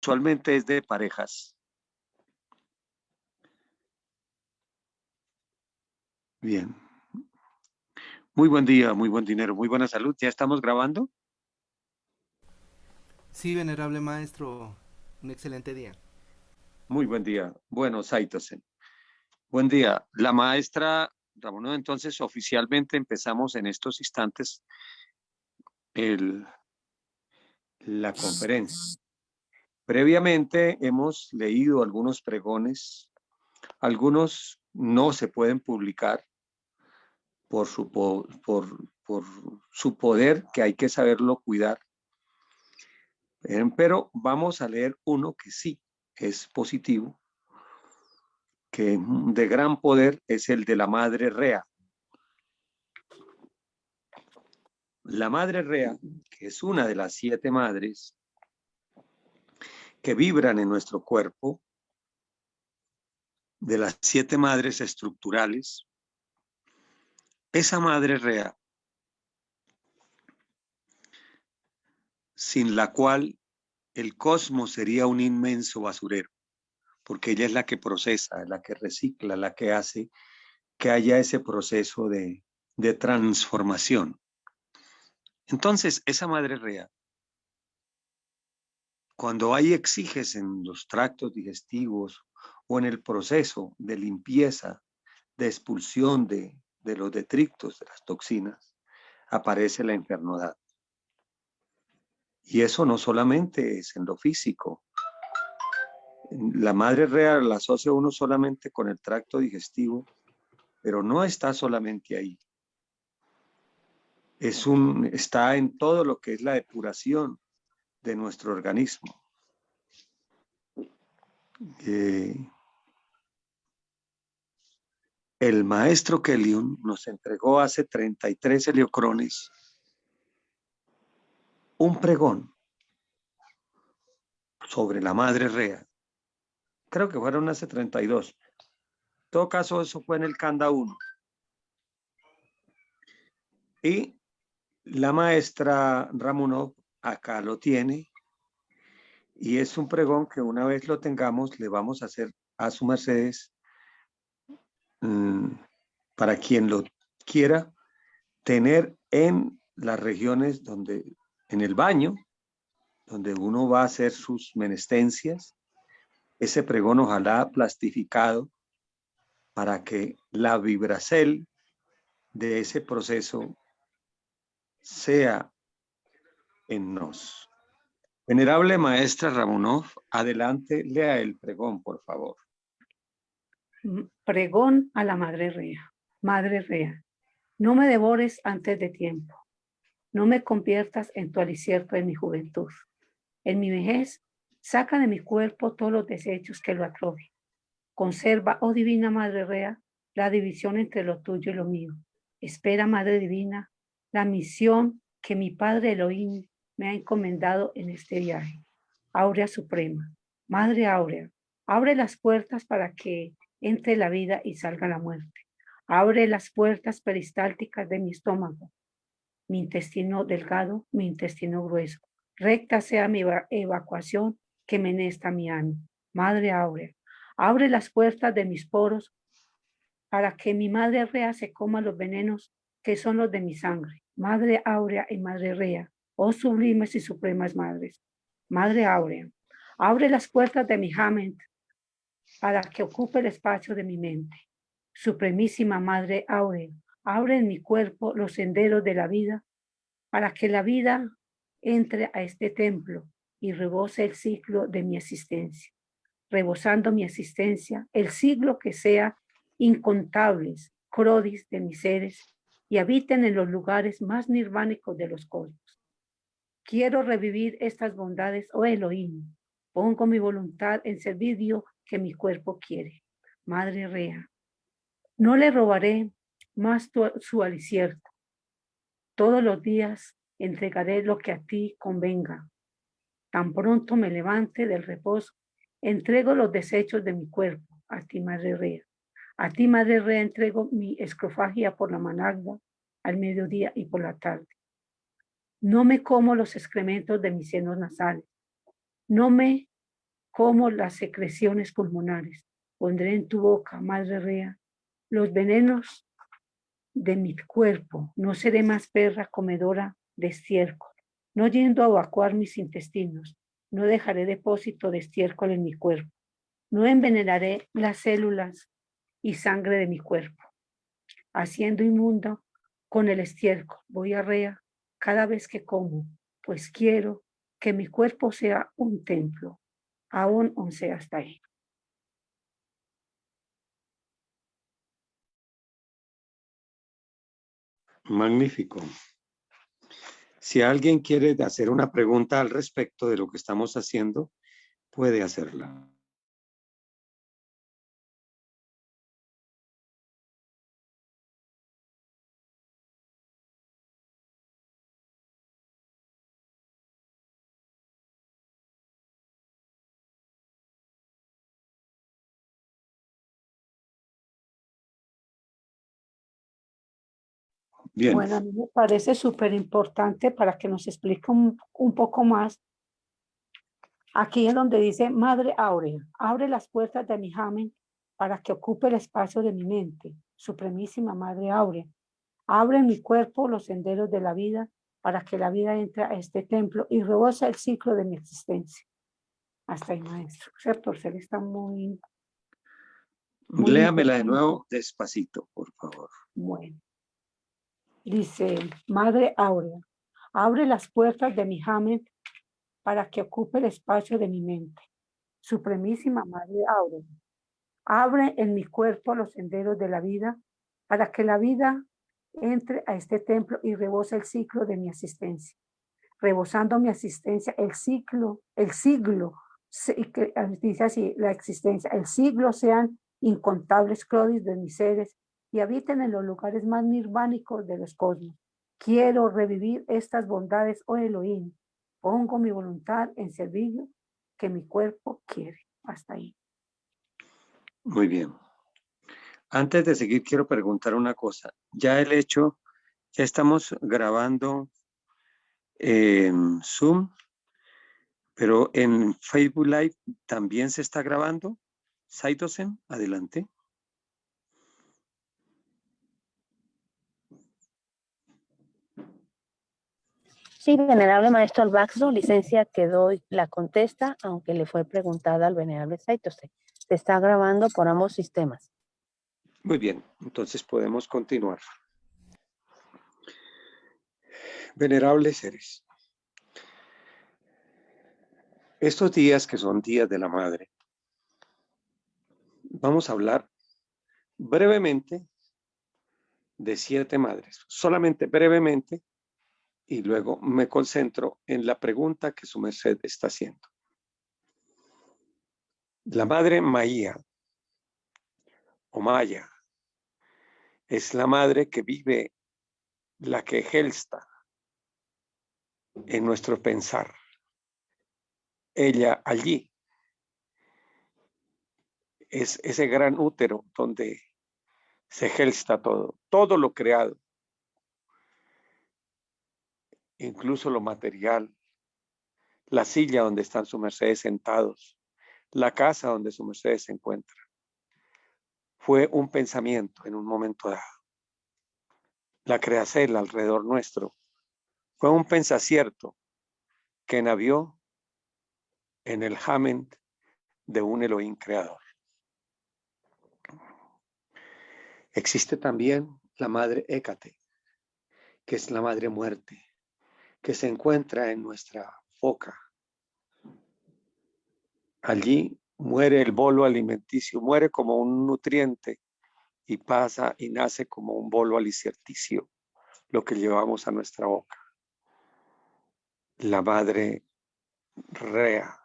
usualmente es de parejas. Bien. Muy buen día, muy buen dinero, muy buena salud. ¿Ya estamos grabando? Sí, venerable maestro, un excelente día. Muy buen día. Bueno, Saitosen. Buen día. La maestra Ramón, entonces oficialmente empezamos en estos instantes el, la conferencia. Previamente hemos leído algunos pregones, algunos no se pueden publicar por su poder, que hay que saberlo cuidar. Pero vamos a leer uno que sí es positivo, que de gran poder es el de la Madre Rea. La Madre Rea, que es una de las 7 madres que vibran en nuestro cuerpo, de las 7 madres estructurales, esa Madre Rea, sin la cual el cosmos sería un inmenso basurero, porque ella es la que procesa, la que recicla, la que hace que haya ese proceso de transformación. Entonces, esa Madre Rea, cuando hay exiges en los tractos digestivos o en el proceso de limpieza, de expulsión de los detritos, de las toxinas, aparece la enfermedad. Y eso no solamente es en lo físico. La Madre Rea la asocia uno solamente con el tracto digestivo, pero no está solamente ahí. Está en todo lo que es la depuración de nuestro organismo. Eh, el maestro Keliun nos entregó hace 33 heliocrones un pregón sobre la Madre Rea. Creo que fueron hace 32. En todo caso, eso fue en el Kanda 1. Y la maestra Ramunov acá lo tiene. Y es un pregón que una vez lo tengamos, le vamos a hacer a su mercedes, para quien lo quiera, tener en las regiones donde, en el baño, donde uno va a hacer sus menestencias, ese pregón ojalá plastificado para que la vibracel de ese proceso sea en nos. Venerable maestra Ramonov, adelante, lea el pregón, por favor. Pregón a la Madre Rea. Madre Rea, no me devores antes de tiempo. No me conviertas en tu alicierto en mi juventud. En mi vejez, saca de mi cuerpo todos los desechos que lo atrofian. Conserva, oh divina Madre Rea, la división entre lo tuyo y lo mío. Espera, Madre Divina, la misión que mi Padre Elohim me ha encomendado en este viaje. Áurea Suprema, Madre Áurea, abre las puertas para que entre la vida y salga la muerte. Abre las puertas peristálticas de mi estómago, mi intestino delgado, mi intestino grueso. Recta sea mi evacuación que menesta mi ánimo. Madre Áurea, abre las puertas de mis poros para que mi Madre Rea se coma los venenos que son los de mi sangre. Madre Áurea y Madre Rea, oh sublimes y supremas madres. Madre Áurea, abre las puertas de mi Hament para que ocupe el espacio de mi mente. Supremísima Madre Áurea, abre en mi cuerpo los senderos de la vida para que la vida entre a este templo y rebose el ciclo de mi existencia, rebosando mi existencia, el siglo que sea incontables, crodis de mis seres y habiten en los lugares más nirvánicos de los cosmos. Quiero revivir estas bondades, oh Elohim. Pongo mi voluntad en servicio que mi cuerpo quiere. Madre Rea, no le robaré más su alicierto. Todos los días entregaré lo que a ti convenga. Tan pronto me levante del reposo, entrego los desechos de mi cuerpo a ti, Madre Rea. A ti, Madre Rea, entrego mi escrofagia por la managua, al mediodía y por la tarde. No me como los excrementos de mis senos nasales. No me como las secreciones pulmonares. Pondré en tu boca, Madre Rea, los venenos de mi cuerpo. No seré más perra comedora de estiércol, no yendo a evacuar mis intestinos. No dejaré depósito de estiércol en mi cuerpo. No envenenaré las células y sangre de mi cuerpo, haciendo inmundo con el estiércol. Voy a Rea cada vez que como, pues quiero que mi cuerpo sea un templo. Aún 11 hasta ahí. Magnífico. Si alguien quiere hacer una pregunta al respecto de lo que estamos haciendo, puede hacerla. Bien, Bueno, a mí me parece súper importante para que nos explique un poco más. Aquí es donde dice, Madre Áurea, abre las puertas de mi jamen para que ocupe el espacio de mi mente. Supremísima Madre Áurea, abre en mi cuerpo los senderos de la vida para que la vida entre a este templo y rebose el ciclo de mi existencia. Hasta ahí, maestro. O sea, Porcel está muy léamela de importante. nuevo despacito, por favor. Bueno, dice, Madre Áurea, abre las puertas de mi jamen para que ocupe el espacio de mi mente. Supremísima Madre Áurea, abre en mi cuerpo los senderos de la vida para que la vida entre a este templo y rebose el ciclo de mi existencia. Rebosando mi existencia, el siglo, dice así, la existencia, el siglo sean incontables clodis de mis seres y habiten en los lugares más nirvánicos de los cosmos. Quiero revivir estas bondades, oh Elohim. Pongo mi voluntad en servicio que mi cuerpo quiere. Hasta ahí. Muy bien. Antes de seguir, quiero preguntar una cosa. Ya estamos grabando en Zoom, pero en Facebook Live también se está grabando. Saitosen, adelante. Sí, venerable maestro Albaxo, licencia que doy la contesta, aunque le fue preguntada al venerable Saitose. Se está grabando por ambos sistemas. Muy bien, entonces podemos continuar. Venerables seres, estos días que son días de la madre, vamos a hablar brevemente de 7 madres, solamente brevemente, y luego me concentro en la pregunta que su merced está haciendo. La madre Maía o Maya es la madre que vive, la que gelsta en nuestro pensar. Ella allí es ese gran útero donde se gelsta todo lo creado, incluso lo material, la silla donde están sus mercedes sentados, la casa donde su merced se encuentra. Fue un pensamiento en un momento dado. La creacela alrededor nuestro fue un pensacierto que nació en el Hamen de un Elohim creador. Existe también la madre Hécate, que es la madre muerte, que se encuentra en nuestra foca. Allí muere el bolo alimenticio, muere como un nutriente y pasa y nace como un bolo alimenticio, lo que llevamos a nuestra boca. La madre Rea,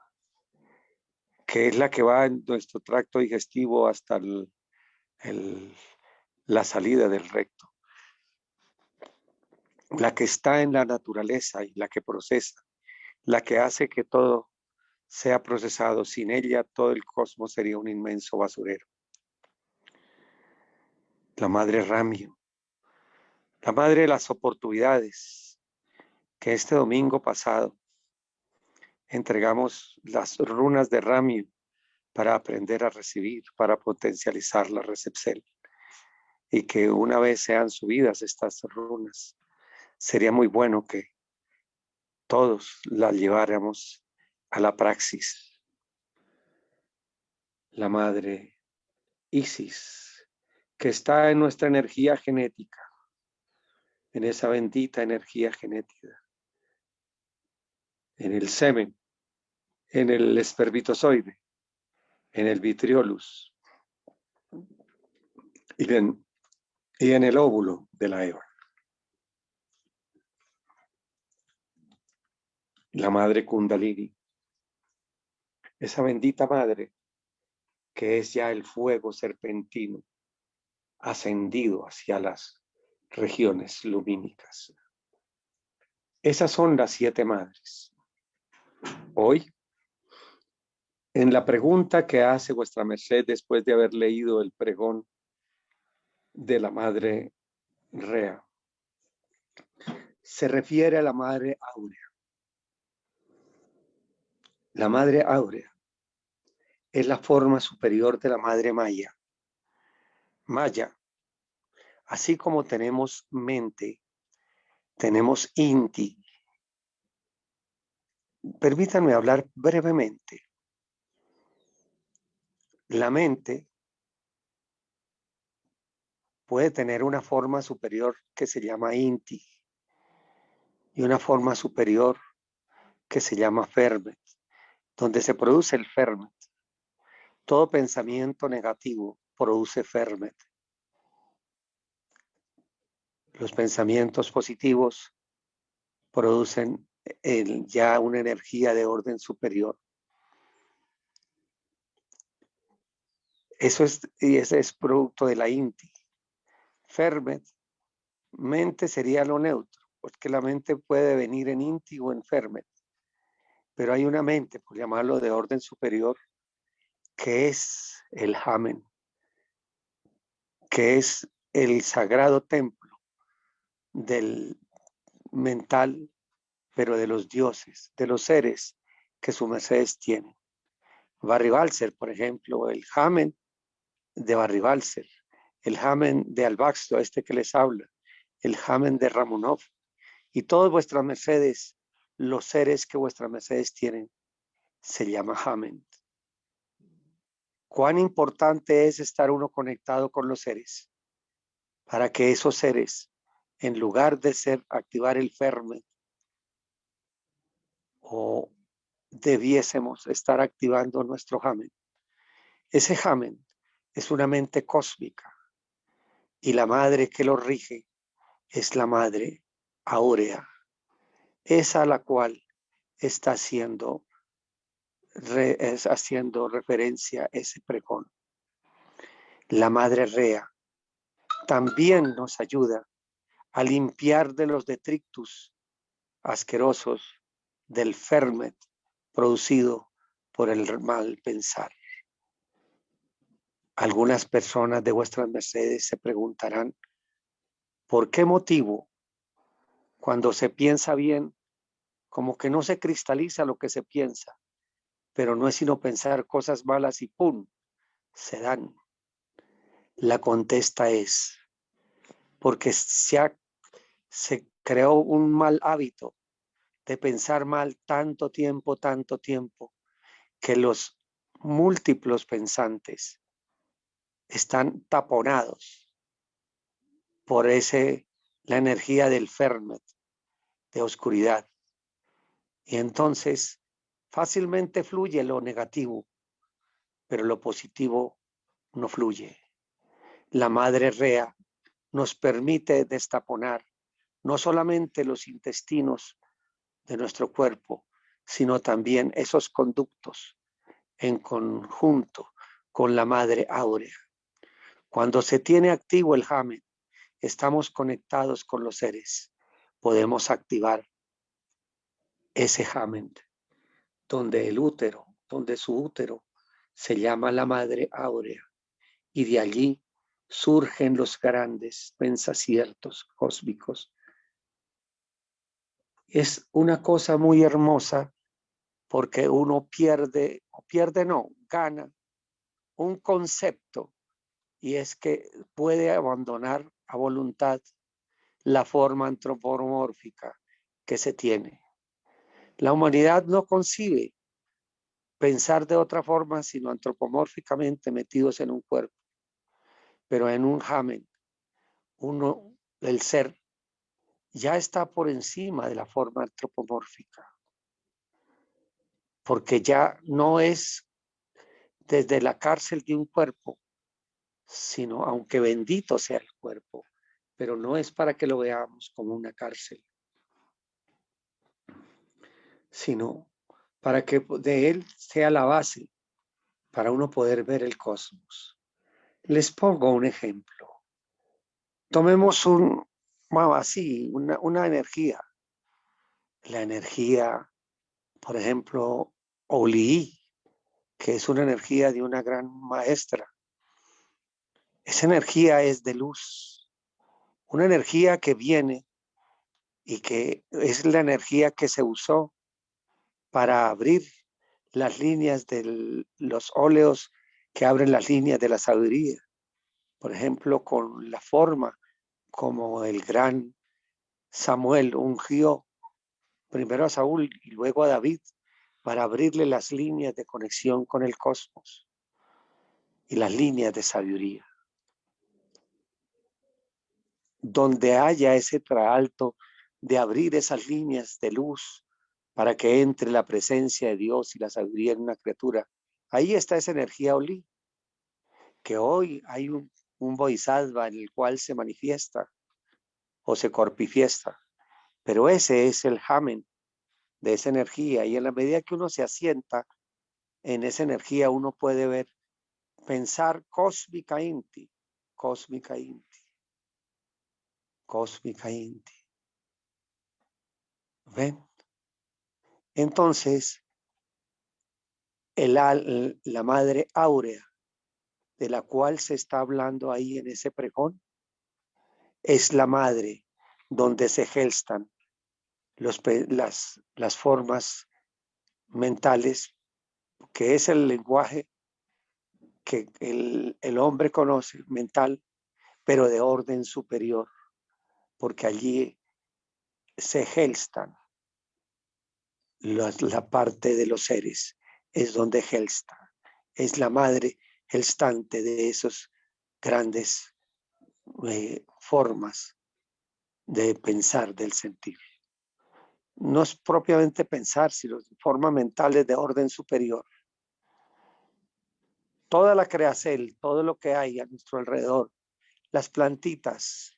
que es la que va en nuestro tracto digestivo hasta la salida del recto. La que está en la naturaleza y la que procesa, la que hace que todo sea procesado. Sin ella, todo el cosmos sería un inmenso basurero. La madre Ramio, la madre de las oportunidades, que este domingo pasado, entregamos las runas de Rami para aprender a recibir, para potencializar la recepción. Y que una vez sean subidas estas runas, sería muy bueno que todos las lleváramos a la praxis. La madre Isis, que está en nuestra energía genética, en esa bendita energía genética, en el semen, en el espermatozoide, en el vitriolus y en el óvulo de la Eva. La madre Kundalini, esa bendita madre que es ya el fuego serpentino ascendido hacia las regiones lumínicas. Esas son las 7 madres. Hoy, en la pregunta que hace vuestra merced después de haber leído el pregón de la madre Rea, se refiere a la madre áurea. La madre áurea es la forma superior de la madre maya. Maya, así como tenemos mente, tenemos inti. Permítanme hablar brevemente. La mente puede tener una forma superior que se llama inti y una forma superior que se llama fermet, donde se produce el fermet. Todo pensamiento negativo produce fermet. Los pensamientos positivos producen ya una energía de orden superior. Ese es producto de la inti. Fermet, mente sería lo neutro, porque la mente puede venir en inti o en fermet. Pero hay una mente, por llamarlo de orden superior, que es el Hamen, que es el sagrado templo del mental, pero de los dioses, de los seres que sus mercedes tienen. Barry Balser, por ejemplo, el Hamen de Barry Balser, el Hamen de Albaxto, este que les habla, el Hamen de Ramonov, y todas vuestras mercedes, los seres que vuestras mercedes tienen, se llama Hamen. Cuán importante es estar uno conectado con los seres, para que esos seres, en lugar de activar el ferment, o debiésemos estar activando nuestro Hamen. Ese Hamen es una mente cósmica y la madre que lo rige es la madre áurea, esa a la cual está haciendo referencia ese pregón. La madre Rea también nos ayuda a limpiar de los detritus asquerosos del ferment producido por el mal pensar. Algunas personas de vuestras mercedes se preguntarán, ¿por qué motivo cuando se piensa bien, como que no se cristaliza lo que se piensa, pero no es sino pensar cosas malas y ¡pum!, se dan? La contesta es, porque se creó un mal hábito de pensar mal tanto tiempo, que los múltiplos pensantes están taponados por la energía del ferment, de oscuridad. Y entonces fácilmente fluye lo negativo, pero lo positivo no fluye. La madre Rea nos permite destaponar no solamente los intestinos de nuestro cuerpo, sino también esos conductos en conjunto con la madre áurea. Cuando se tiene activo el Hamen, estamos conectados con los seres, podemos activar ese Hamen, donde su útero se llama la madre áurea, y de allí surgen los grandes pensaciertos cósmicos. Es una cosa muy hermosa, porque uno gana un concepto, y es que puede abandonar a voluntad la forma antropomórfica que se tiene. La humanidad no concibe pensar de otra forma sino antropomórficamente metidos en un cuerpo, pero en un hamen, el ser ya está por encima de la forma antropomórfica, porque ya no es desde la cárcel de un cuerpo, sino aunque bendito sea el cuerpo, pero no es para que lo veamos como una cárcel, sino para que de él sea la base para uno poder ver el cosmos. Les pongo un ejemplo. Tomemos una energía. La energía, por ejemplo, Oli, que es una energía de una gran maestra. Esa energía es de luz, una energía que viene y que es la energía que se usó para abrir las líneas de los óleos que abren las líneas de la sabiduría. Por ejemplo, con la forma como el gran Samuel ungió primero a Saúl y luego a David para abrirle las líneas de conexión con el cosmos y las líneas de sabiduría. Donde haya ese traalto de abrir esas líneas de luz para que entre la presencia de Dios y la sabiduría en una criatura, ahí está esa energía Oli, que hoy hay un bodhisattva en el cual se manifiesta o se corpifiesta, pero ese es el hamen de esa energía, y en la medida que uno se asienta en esa energía, uno puede ver, pensar cósmica inti, cósmica inti, cósmica inti. ¿Ven? Entonces, la madre áurea, de la cual se está hablando ahí en ese pregón, es la madre donde se gestan las formas mentales, que es el lenguaje que el hombre conoce, mental, pero de orden superior, porque allí se gestan la parte de los seres, es donde gelsta, es la madre gelstante de esos grandes formas de pensar, del sentir. No es propiamente pensar, sino formas mentales de orden superior. Toda la creacel, todo lo que hay a nuestro alrededor, las plantitas,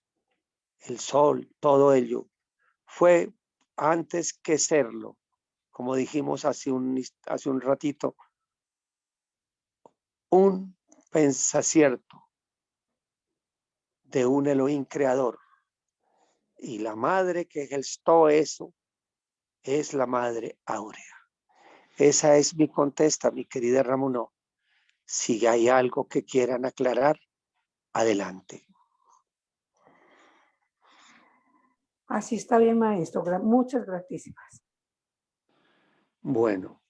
el sol, todo ello, fue antes que serlo, como dijimos hace un ratito, un pensacierto de un Elohim creador. Y la madre que gestó eso es la madre áurea. Esa es mi contesta, mi querida Ramonó. Si hay algo que quieran aclarar, adelante. Así está bien, maestro. Muchas gratísimas. Bueno,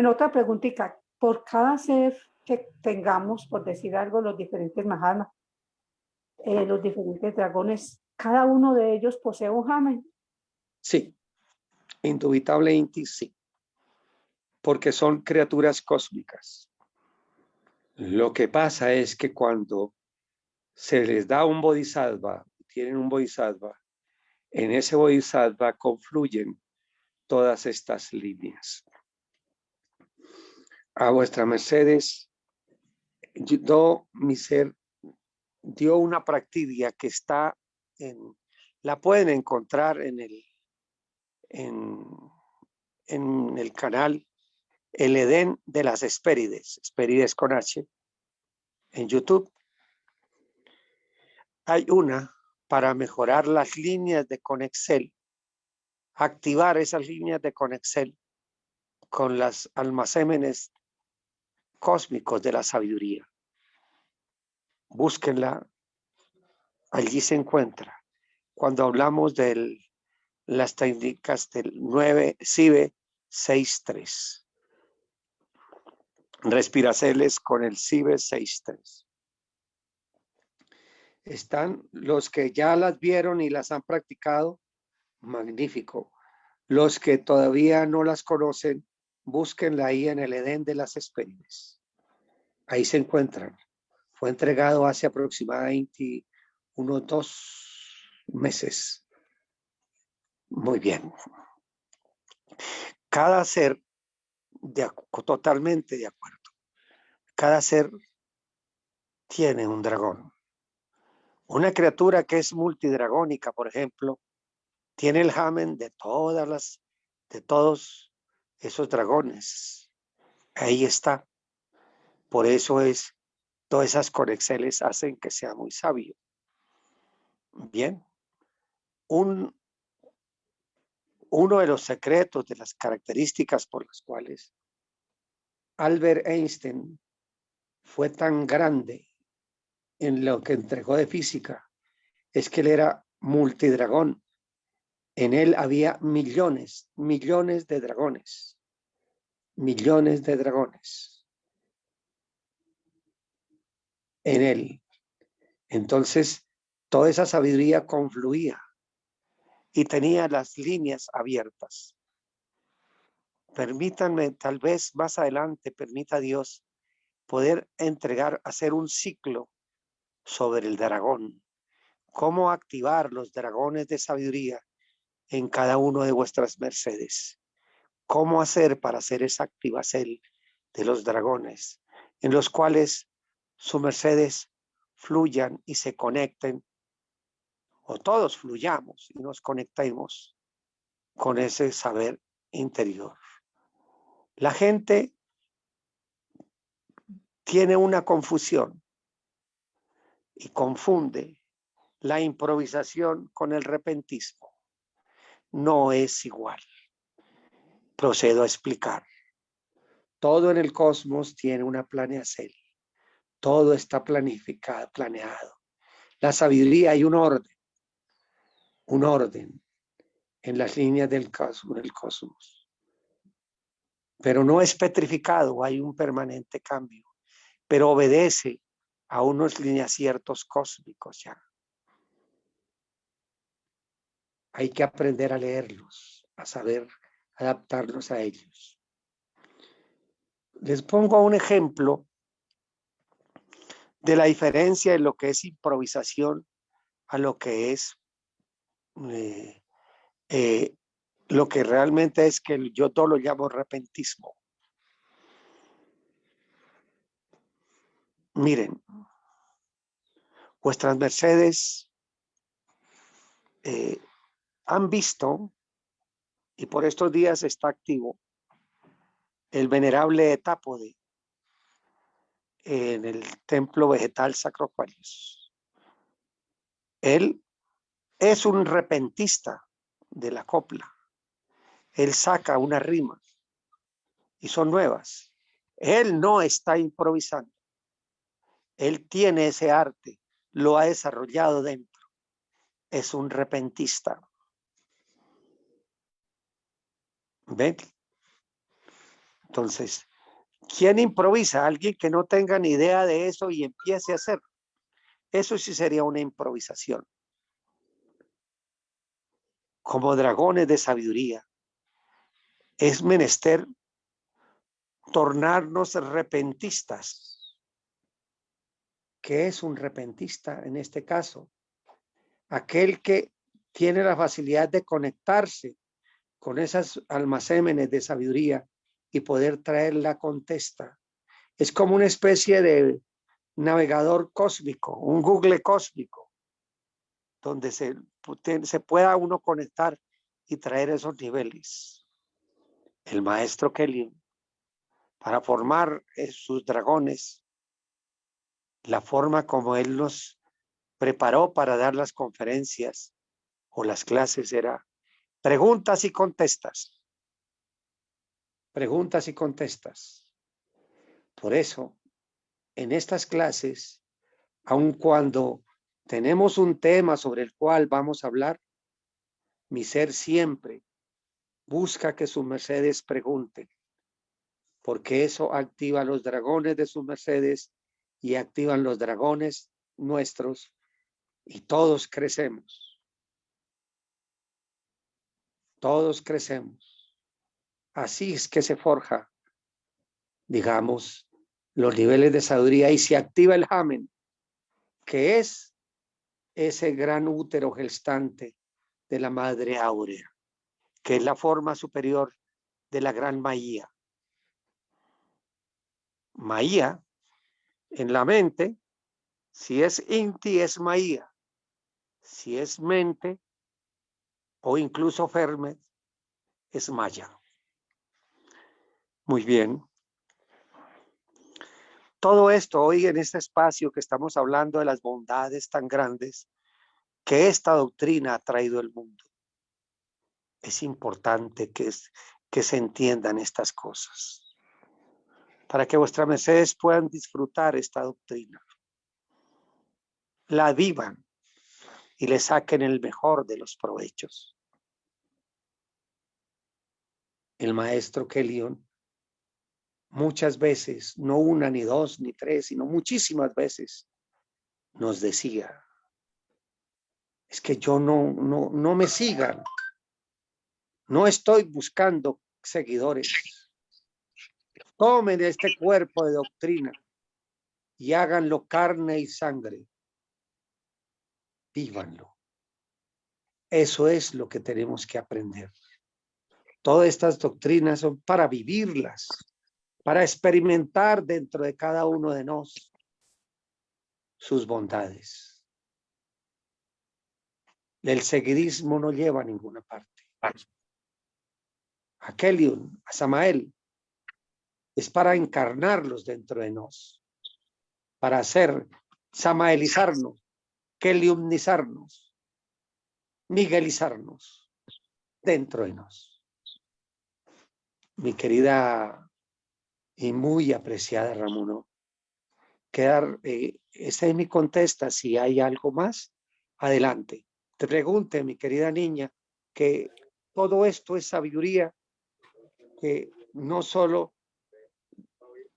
otra preguntita. Por cada ser que tengamos, por decir algo, los diferentes Mahatmas, los diferentes dragones, cada uno de ellos posee un hamen. sí, indubitablemente sí, porque son criaturas cósmicas. Lo que pasa es que cuando se les da un bodhisattva, tienen un bodhisattva, en ese bodhisattva confluyen todas estas líneas. A vuestra mercedes, mi ser dio una practidia que está la pueden encontrar en el canal El Edén de las Hespérides, Hespérides con H, en YouTube. Hay una para mejorar las líneas de Conexel, activar esas líneas de Conexel con los almacenes cósmicos de la sabiduría. Búsquenla, allí se encuentra. Cuando hablamos de las técnicas del 9 CIBE 63. respiraceles con el CIBE 63. Están los que ya las vieron y las han practicado, magnífico. Los que todavía no las conocen, búsquenla ahí en el Edén de las Hespérides. Ahí se encuentran. Fue entregado hace aproximadamente unos 2 meses. Muy bien. Cada ser, totalmente de acuerdo, cada ser tiene un dragón. Una criatura que es multidragónica, por ejemplo, tiene el hamen de todos esos dragones. Ahí está. Por eso todas esas conexeles hacen que sea muy sabio. Bien. Uno de los secretos, de las características por las cuales Albert Einstein fue tan grande en lo que entregó de física, es que él era multidragón. En él había millones de dragones. Millones de dragones. En él. Entonces, toda esa sabiduría confluía y tenía las líneas abiertas. Permítanme, tal vez más adelante, permita Dios poder hacer un ciclo sobre el dragón. Cómo activar los dragones de sabiduría en cada uno de vuestras mercedes. Cómo hacer para hacer esa activación de los dragones, en los cuales sus mercedes fluyan y se conecten, o todos fluyamos y nos conectemos con ese saber interior. La gente tiene una confusión y confunde la improvisación con el repentismo. No es igual. Procedo a explicar. Todo en el cosmos tiene una planeación. Todo está planificado, planeado. La sabiduría hay un orden en las líneas del cosmos. Pero no es petrificado, hay un permanente cambio, pero obedece a unos lineaciertos cósmicos ya. Hay que aprender a leerlos, a saber adaptarnos a ellos. Les pongo un ejemplo de la diferencia en lo que es improvisación a lo que es lo que realmente es que yo todo lo llamo repentismo. Miren, vuestras mercedes han visto, y por estos días está activo, el venerable Etápode en el templo vegetal Sacro Aquarius. Él es un repentista de la copla. Él saca una rima y son nuevas. Él no está improvisando. Él tiene ese arte, lo ha desarrollado dentro. Es un repentista. ¿Ven? Entonces, ¿quién improvisa? Alguien que no tenga ni idea de eso y empiece a hacer. Eso sí sería una improvisación. Como dragones de sabiduría, es menester tornarnos repentistas. ¿Qué es un repentista en este caso? Aquel que tiene la facilidad de conectarse con esas almacenes de sabiduría y poder traer la contesta. Es como una especie de navegador cósmico, un Google cósmico, donde se pueda uno conectar y traer esos niveles. El maestro Kelly, para formar sus dragones, la forma como él nos preparó para dar las conferencias o las clases era preguntas y contestas. Preguntas y contestas. Por eso, en estas clases, aun cuando tenemos un tema sobre el cual vamos a hablar, mi ser siempre busca que sus mercedes pregunten. porque eso activa los dragones de sus mercedes y activan los dragones nuestros y todos crecemos. Todos crecemos. Así es que se forja, digamos, los niveles de sabiduría y se activa el Hamen, que es ese gran útero gestante de la madre áurea, que es la forma superior de la gran Maía. Maía, en la mente, si es Inti es Maía, si es mente o incluso Fermet es Maya. Muy bien. Todo esto hoy en este espacio que estamos hablando de las bondades tan grandes que esta doctrina ha traído al mundo. Es importante que se entiendan estas cosas para que vuestras mercedes puedan disfrutar esta doctrina, la vivan y le saquen el mejor de los provechos. El maestro Kelion muchas veces, no una, ni dos, ni tres, sino muchísimas veces, nos decía, es que yo no me sigan, no estoy buscando seguidores. Tomen este cuerpo de doctrina y háganlo carne y sangre. Vívanlo. Eso es lo que tenemos que aprender. Todas estas doctrinas son para vivirlas, para experimentar dentro de cada uno de nosotros sus bondades. El seguidismo no lleva a ninguna parte. A Kelion, a Samael, es para encarnarlos dentro de nosotros, para hacer samaelizarnos, kelionizarnos, miguelizarnos dentro de nosotros. Mi querida y muy apreciada Ramuno, esta es mi contesta. Si hay algo más, adelante. Te pregunte, mi querida niña, que todo esto es sabiduría, que no solo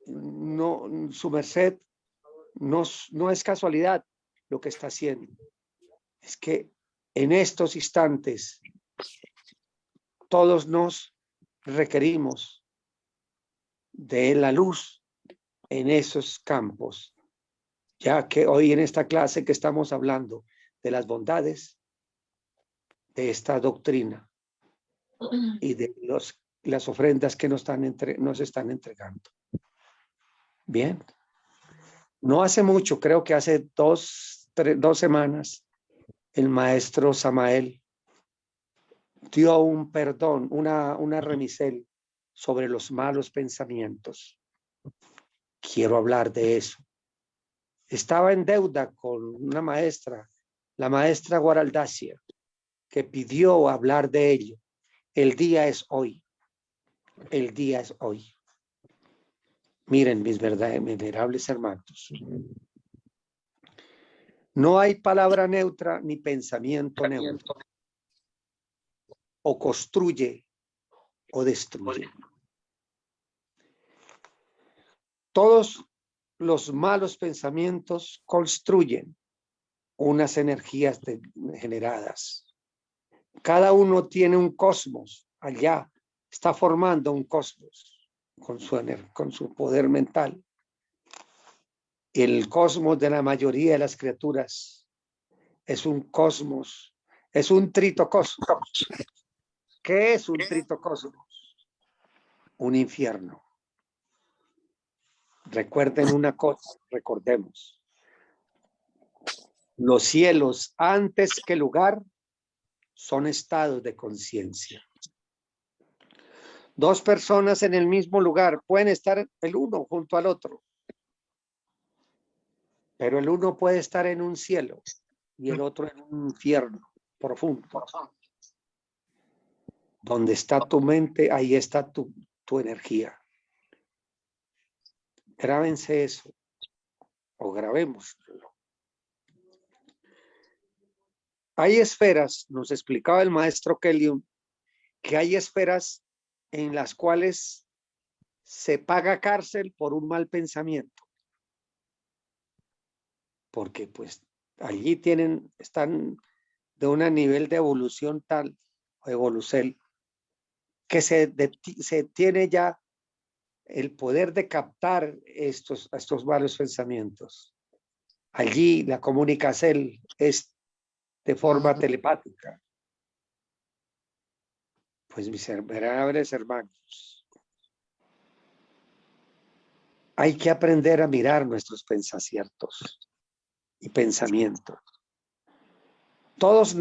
su merced no es casualidad lo que está haciendo. Es que en estos instantes todos nos requerimos de la luz en esos campos, ya que hoy en esta clase que estamos hablando de las bondades de esta doctrina y de las ofrendas que nos están entregando. Bien. No hace mucho, creo que hace 2 semanas, el maestro Samael dio un perdón, una remisel sobre los malos pensamientos. Quiero hablar de eso. Estaba en deuda con una maestra, la maestra Guaraldacia, que pidió hablar de ello. El día es hoy. El día es hoy. Miren, mis venerables hermanos. No hay palabra neutra ni pensamiento neutro. O construye o destruye. Todos los malos pensamientos construyen unas energías generadas. Cada uno tiene un cosmos allá, está formando un cosmos con su poder mental. El cosmos de la mayoría de las criaturas es un cosmos, es un tritocosmos. ¿Qué es un tritocosmos? Un infierno. Recuerden una cosa, recordemos. Los cielos, antes que lugar, son estados de conciencia. 2 personas en el mismo lugar pueden estar el uno junto al otro, pero el uno puede estar en un cielo y el otro en un infierno profundo. Donde está tu mente, ahí está tu energía. Grábense eso, o grabémoslo. Hay esferas, nos explicaba el maestro Kelion, que hay esferas en las cuales se paga cárcel por un mal pensamiento. Porque pues allí están de un nivel de evolución tal, o evolucel, que se tiene ya el poder de captar estos malos pensamientos. Allí la comunicación es de forma telepática. Pues mis venerables hermanos, hay que aprender a mirar nuestros pensamientos y pensamientos. Todos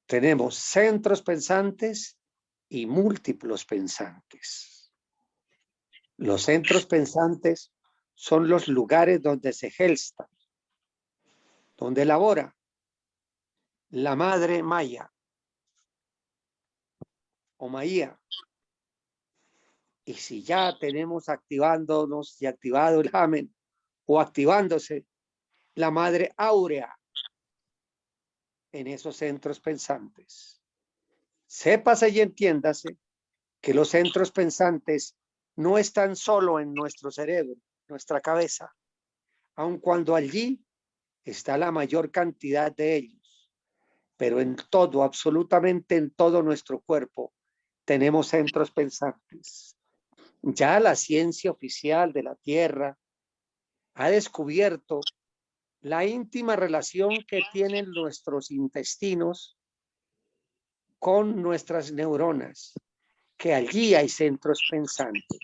tenemos centros pensantes y múltiplos pensantes. Los centros pensantes son los lugares donde se gesta, donde elabora la madre Maya o Maía. Y si ya tenemos activándonos y activado el Hamen o activándose la madre áurea en esos centros pensantes, sépase y entiéndase que los centros pensantes no están solo en nuestro cerebro, nuestra cabeza, aun cuando allí está la mayor cantidad de ellos, pero en todo, absolutamente en todo nuestro cuerpo, tenemos centros pensantes. Ya la ciencia oficial de la Tierra ha descubierto la íntima relación que tienen nuestros intestinos con nuestras neuronas, que allí hay centros pensantes.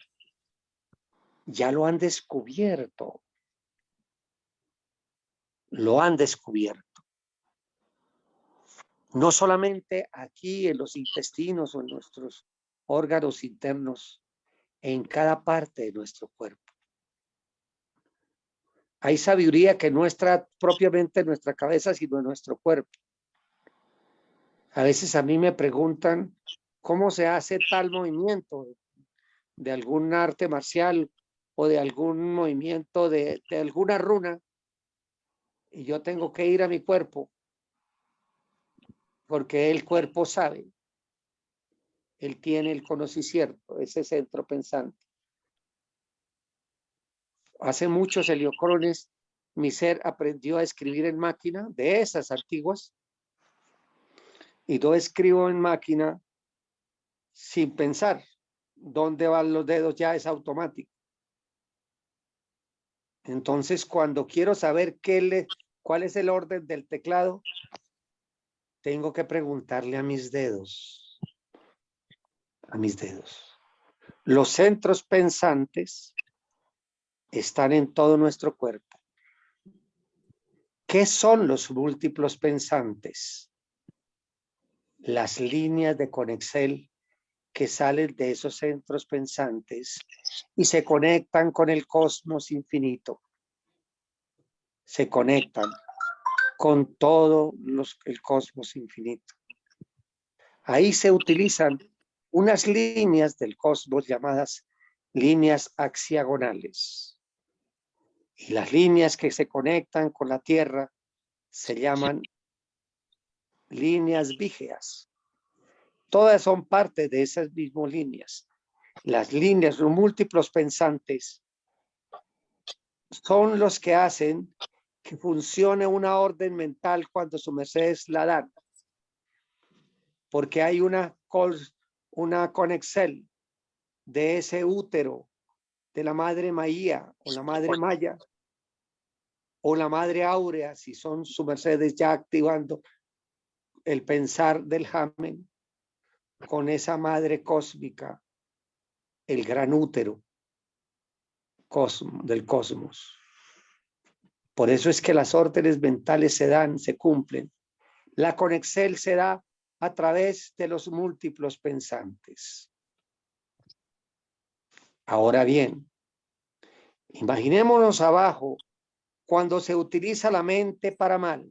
Ya lo han descubierto. Lo han descubierto. No solamente aquí en los intestinos o en nuestros órganos internos, en cada parte de nuestro cuerpo. Hay sabiduría que no está propiamente en nuestra cabeza, sino en nuestro cuerpo. A veces a mí me preguntan cómo se hace tal movimiento de algún arte marcial o de algún movimiento de alguna runa, y yo tengo que ir a mi cuerpo porque el cuerpo sabe. Él tiene el conocimiento, ese centro pensante. Hace muchos heliocrones, mi ser aprendió a escribir en máquina, de esas antiguas, y yo escribo en máquina sin pensar. ¿Dónde van los dedos? Ya es automático. Entonces, cuando quiero saber cuál es el orden del teclado, tengo que preguntarle a mis dedos. A mis dedos. Los centros pensantes están en todo nuestro cuerpo. ¿Qué son los múltiplos pensantes? Las líneas de conexión que salen de esos centros pensantes y se conectan con el cosmos infinito. Se conectan con todo el cosmos infinito. Ahí se utilizan unas líneas del cosmos llamadas líneas axiagonales. Y las líneas que se conectan con la Tierra se llaman líneas vígeas. Todas son parte de esas mismas líneas. Las líneas, los múltiplos pensantes, son los que hacen que funcione una orden mental cuando su mercedes la dan. Porque hay una conexión de ese útero de la madre Maía o la madre Maya o la madre áurea, si son su mercedes ya activando el pensar del Hamen, con esa madre cósmica, el gran útero del cosmos. Por eso es que las órdenes mentales se cumplen. La conexión se da a través de los múltiplos pensantes. Ahora bien, imaginémonos abajo cuando se utiliza la mente para mal.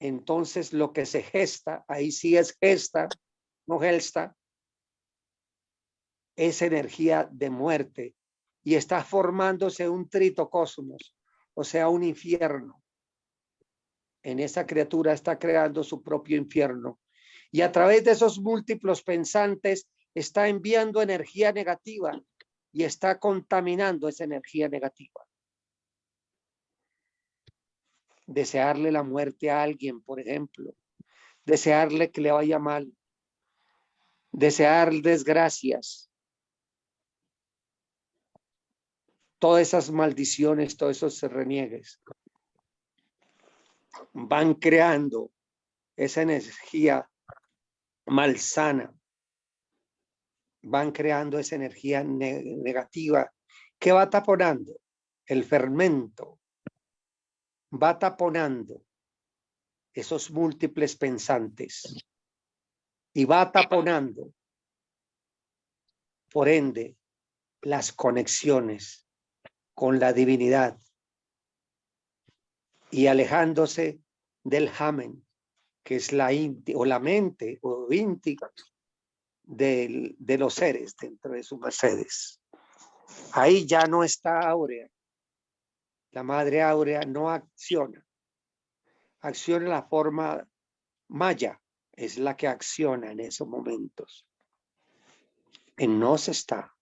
Entonces lo que se gesta, ahí sí es gesta, no gesta, es energía de muerte y está formándose un tritocosmos, o sea, un infierno. En esa criatura está creando su propio infierno y a través de esos múltiplos pensantes está enviando energía negativa y está contaminando esa energía negativa. Desearle la muerte a alguien, por ejemplo, desearle que le vaya mal, desear desgracias, todas esas maldiciones, todos esos reniegues, van creando esa energía malsana, van creando esa energía negativa que va taponando el fermento, va taponando esos múltiples pensantes y va taponando, por ende, las conexiones con la divinidad y alejándose del Hamen, que es la mente o íntima de los seres dentro de sus mercedes. Ahí ya no está Áurea. La madre Áurea no acciona. Acciona la forma maya, es la que acciona en esos momentos. En nos está.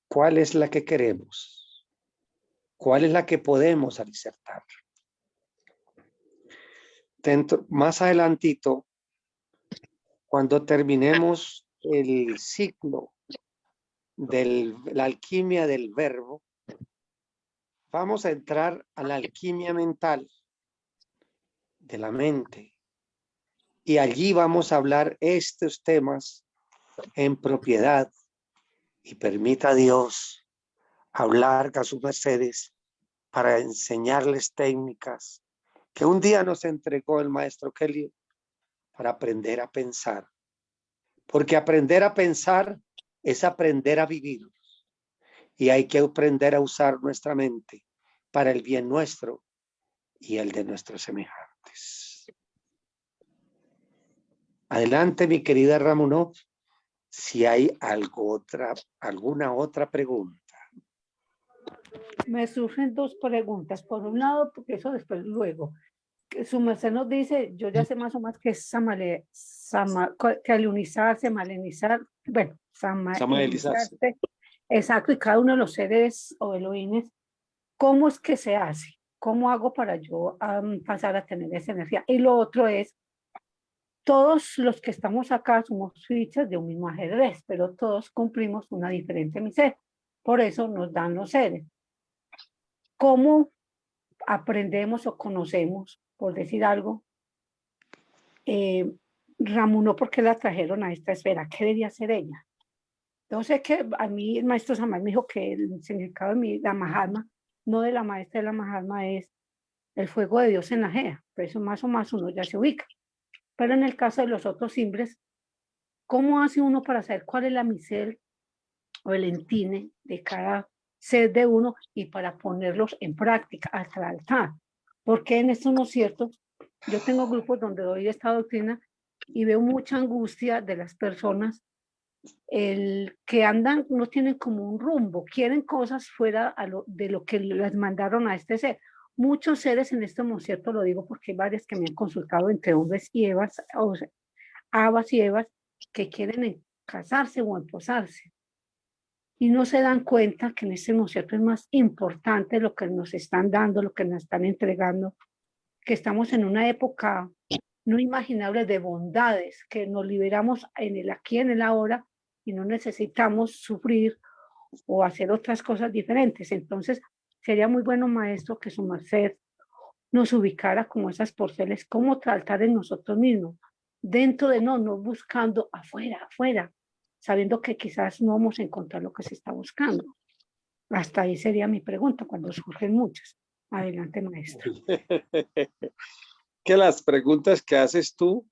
¿Cuál es la que queremos? ¿Cuál es la que podemos disertar? Más adelantito, cuando terminemos el ciclo de la alquimia del verbo, vamos a entrar a la alquimia mental de la mente. Y allí vamos a hablar estos temas en propiedad. Y permita a Dios hablar a sus mercedes para enseñarles técnicas que un día nos entregó el maestro Kelly para aprender a pensar. Porque aprender a pensar es aprender a vivir. Y hay que aprender a usar nuestra mente para el bien nuestro y el de nuestros semejantes. Adelante, mi querida Ramonov, si hay alguna otra pregunta. Me surgen dos preguntas. Por un lado, porque eso después luego. Que su merced nos dice, yo ya sé más o menos que es calunizarse, malenizar, bueno, Samaelizarse. exacto, y cada uno de los seres o Elohines, ¿cómo es que se hace? ¿Cómo hago para yo pasar a tener esa energía? Y lo otro es, todos los que estamos acá somos fichas de un mismo ajedrez, pero todos cumplimos una diferente misión. Por eso nos dan los seres. ¿Cómo aprendemos o conocemos, por decir algo, Ramunó, ¿por qué la trajeron a esta esfera? ¿Qué debía hacer ella? Entonces, que a mí el maestro Samar me dijo que el significado de la Mahatma, no de la maestra de la Mahatma, es el fuego de Dios en la Gea. Por eso más o más uno ya se ubica. Pero en el caso de los otros simbres, ¿cómo hace uno para saber cuál es la misel o el entine de cada ser de uno y para ponerlos en práctica hasta el altar? Porque en esto no es cierto. Yo tengo grupos donde doy esta doctrina y veo mucha angustia de las personas, el que andan, no tienen como un rumbo, quieren cosas fuera de lo que les mandaron a este ser. Muchos seres en este concierto, lo digo porque hay varias que me han consultado entre hombres y evas, o sea, habas y evas, que quieren casarse o emposarse. Y no se dan cuenta que en este concierto es más importante lo que nos están dando, lo que nos están entregando, que estamos en una época no imaginable de bondades, que nos liberamos en el aquí, en el ahora, y no necesitamos sufrir o hacer otras cosas diferentes. Entonces, sería muy bueno, maestro, que su merced nos ubicara como esas porceles, cómo tratar en nosotros mismos, dentro de no buscando afuera, sabiendo que quizás no vamos a encontrar lo que se está buscando. Hasta ahí sería mi pregunta cuando surgen muchas. Adelante, maestro. Que las preguntas que haces tú,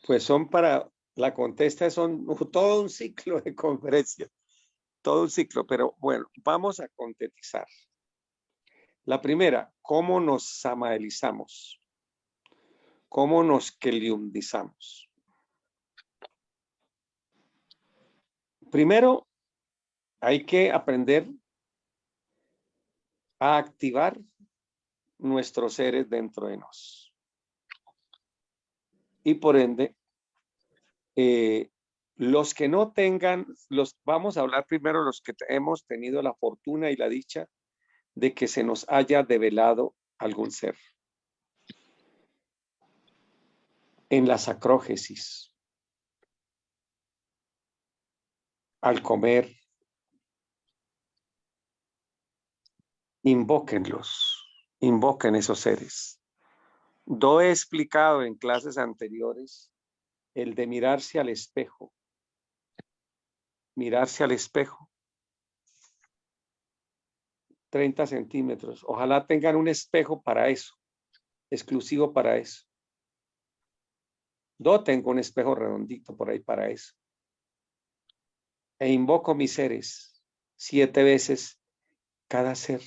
pues son para, la contesta son todo un ciclo de conferencias, todo un ciclo, pero bueno, vamos a contetizar. La primera, ¿cómo nos samaelizamos? ¿Cómo nos keliundizamos? Primero, hay que aprender a activar nuestros seres dentro de nosotros. Y por ende, Los que no tengan, vamos a hablar primero los que hemos tenido la fortuna y la dicha de que se nos haya develado algún ser. En la sacrógesis, al comer, invóquenlos, invoquen esos seres. Yo he explicado en clases anteriores el de mirarse al espejo. Mirarse al espejo. 30 centímetros. Ojalá tengan un espejo para eso, exclusivo para eso. Yo tengo un espejo redondito por ahí para eso. E invoco mis seres 7 veces cada ser.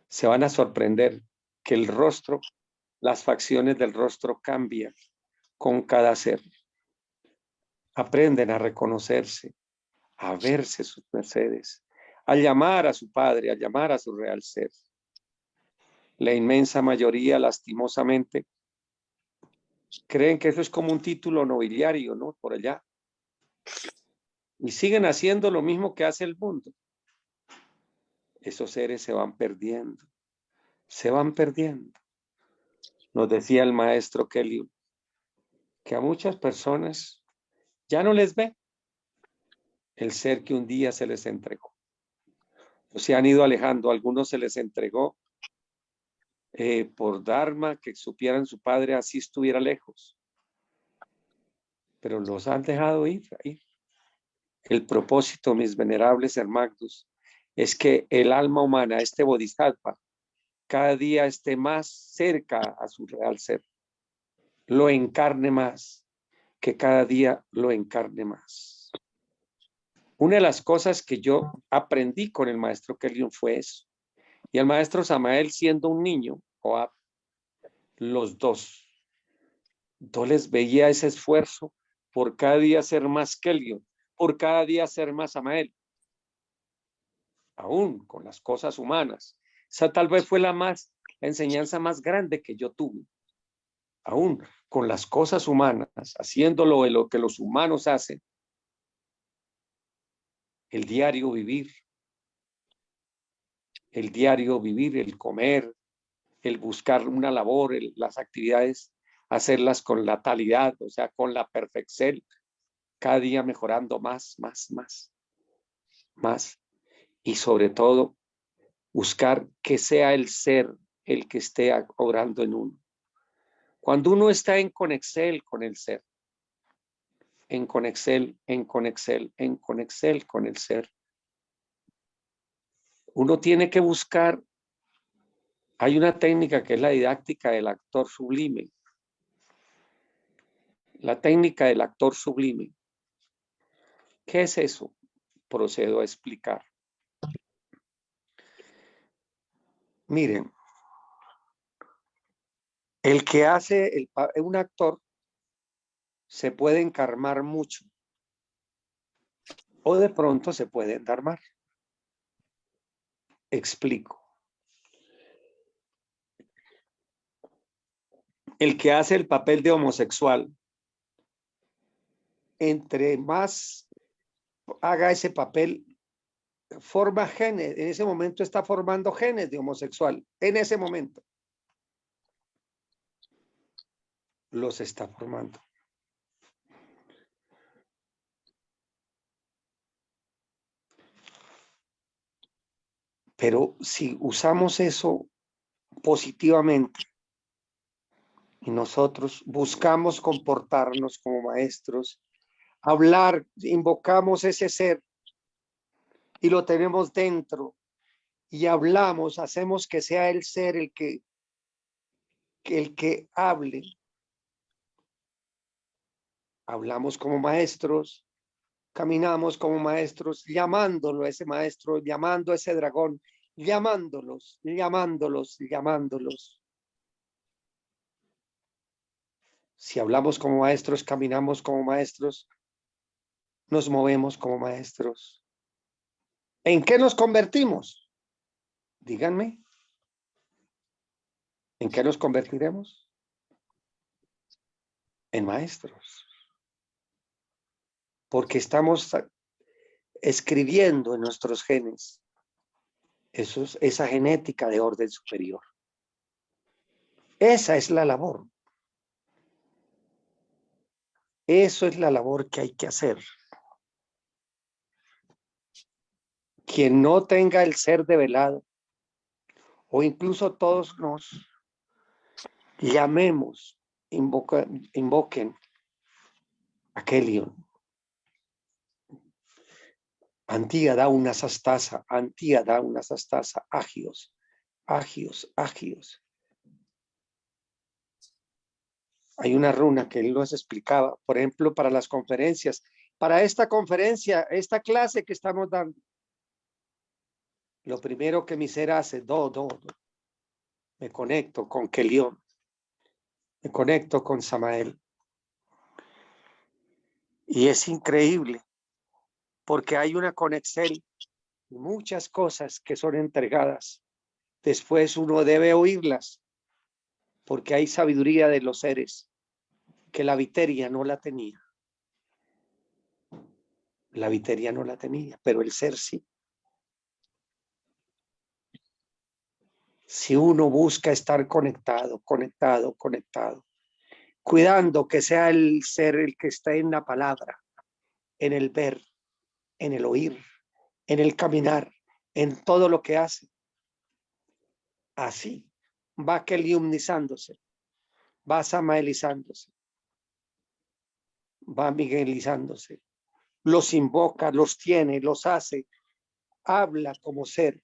Se van a sorprender que el rostro, las facciones del rostro cambian con cada ser. Aprenden a reconocerse, a verse sus mercedes, a llamar a su Padre, a llamar a su real ser. La inmensa mayoría, lastimosamente, creen que eso es como un título nobiliario, ¿no? Por allá. Y siguen haciendo lo mismo que hace el mundo. Esos seres se van perdiendo. Se van perdiendo. Nos decía el maestro Kelly que a muchas personas ya no les ve el ser que un día se les entregó. Se han ido alejando. A algunos se les entregó por Dharma, que supieran su padre así estuviera lejos. Pero los han dejado ir. El propósito, mis venerables hermanos, es que el alma humana, este bodhisattva, cada día esté más cerca a su real ser. Lo encarne más, que cada día lo encarne más. Una de las cosas que yo aprendí con el maestro Kelly fue eso. Y el maestro Samael, siendo un niño, los dos, yo les veía ese esfuerzo por cada día ser más Kelly, por cada día ser más Samael, aún con las cosas humanas. Esa tal vez fue la enseñanza más grande que yo tuve. Aún con las cosas humanas, haciéndolo de lo que los humanos hacen, el diario vivir, el comer, el buscar una labor, las actividades, hacerlas con la talidad, o sea, con la perfección, cada día mejorando más. Y sobre todo, buscar que sea el ser el que esté obrando en uno. Cuando uno está en conexión con el ser, en conexión con el ser, uno tiene que buscar. Hay una técnica que es la didáctica del actor sublime. La técnica del actor sublime. ¿Qué es eso? Procedo a explicar. Miren, el que hace un actor se puede encarmar mucho o de pronto se puede endarmar. Explico. El que hace el papel de homosexual, entre más haga ese papel, forma genes. En ese momento está formando genes de homosexual. En ese momento los está formando. Pero si usamos eso positivamente y nosotros buscamos comportarnos como maestros, hablar, invocamos ese ser y lo tenemos dentro y hablamos, hacemos que sea el ser el que hable. Hablamos como maestros, caminamos como maestros, llamándolo a ese maestro, llamando a ese dragón, llamándolos. Si hablamos como maestros, caminamos como maestros, nos movemos como maestros. ¿En qué nos convertimos? Díganme. ¿En qué nos convertiremos? En maestros. porque estamos escribiendo en nuestros genes esa genética de orden superior. Esa es la labor. Eso es la labor que hay que hacer. Quien no tenga el ser develado, o incluso todos nos llamemos, invoquen a Kelion. Antía da una sastasa, antía da una sastasa, agios, agios, agios. Hay una runa que él nos explicaba, por ejemplo, para las conferencias. Para esta conferencia, esta clase que estamos dando, lo primero que mi ser hace, me conecto con Kelion, me conecto con Samael. Y es increíble, porque hay una conexión y muchas cosas que son entregadas. Después uno debe oírlas, porque hay sabiduría de los seres que la viteria no la tenía. La viteria no la tenía, pero el ser sí. Si uno busca estar conectado, cuidando que sea el ser el que está en la palabra, en el ver, en el oír, en el caminar, en todo lo que hace. Así va keliumnizándose, va samaelizándose, va miguelizándose, los invoca, los tiene, los hace, habla como ser,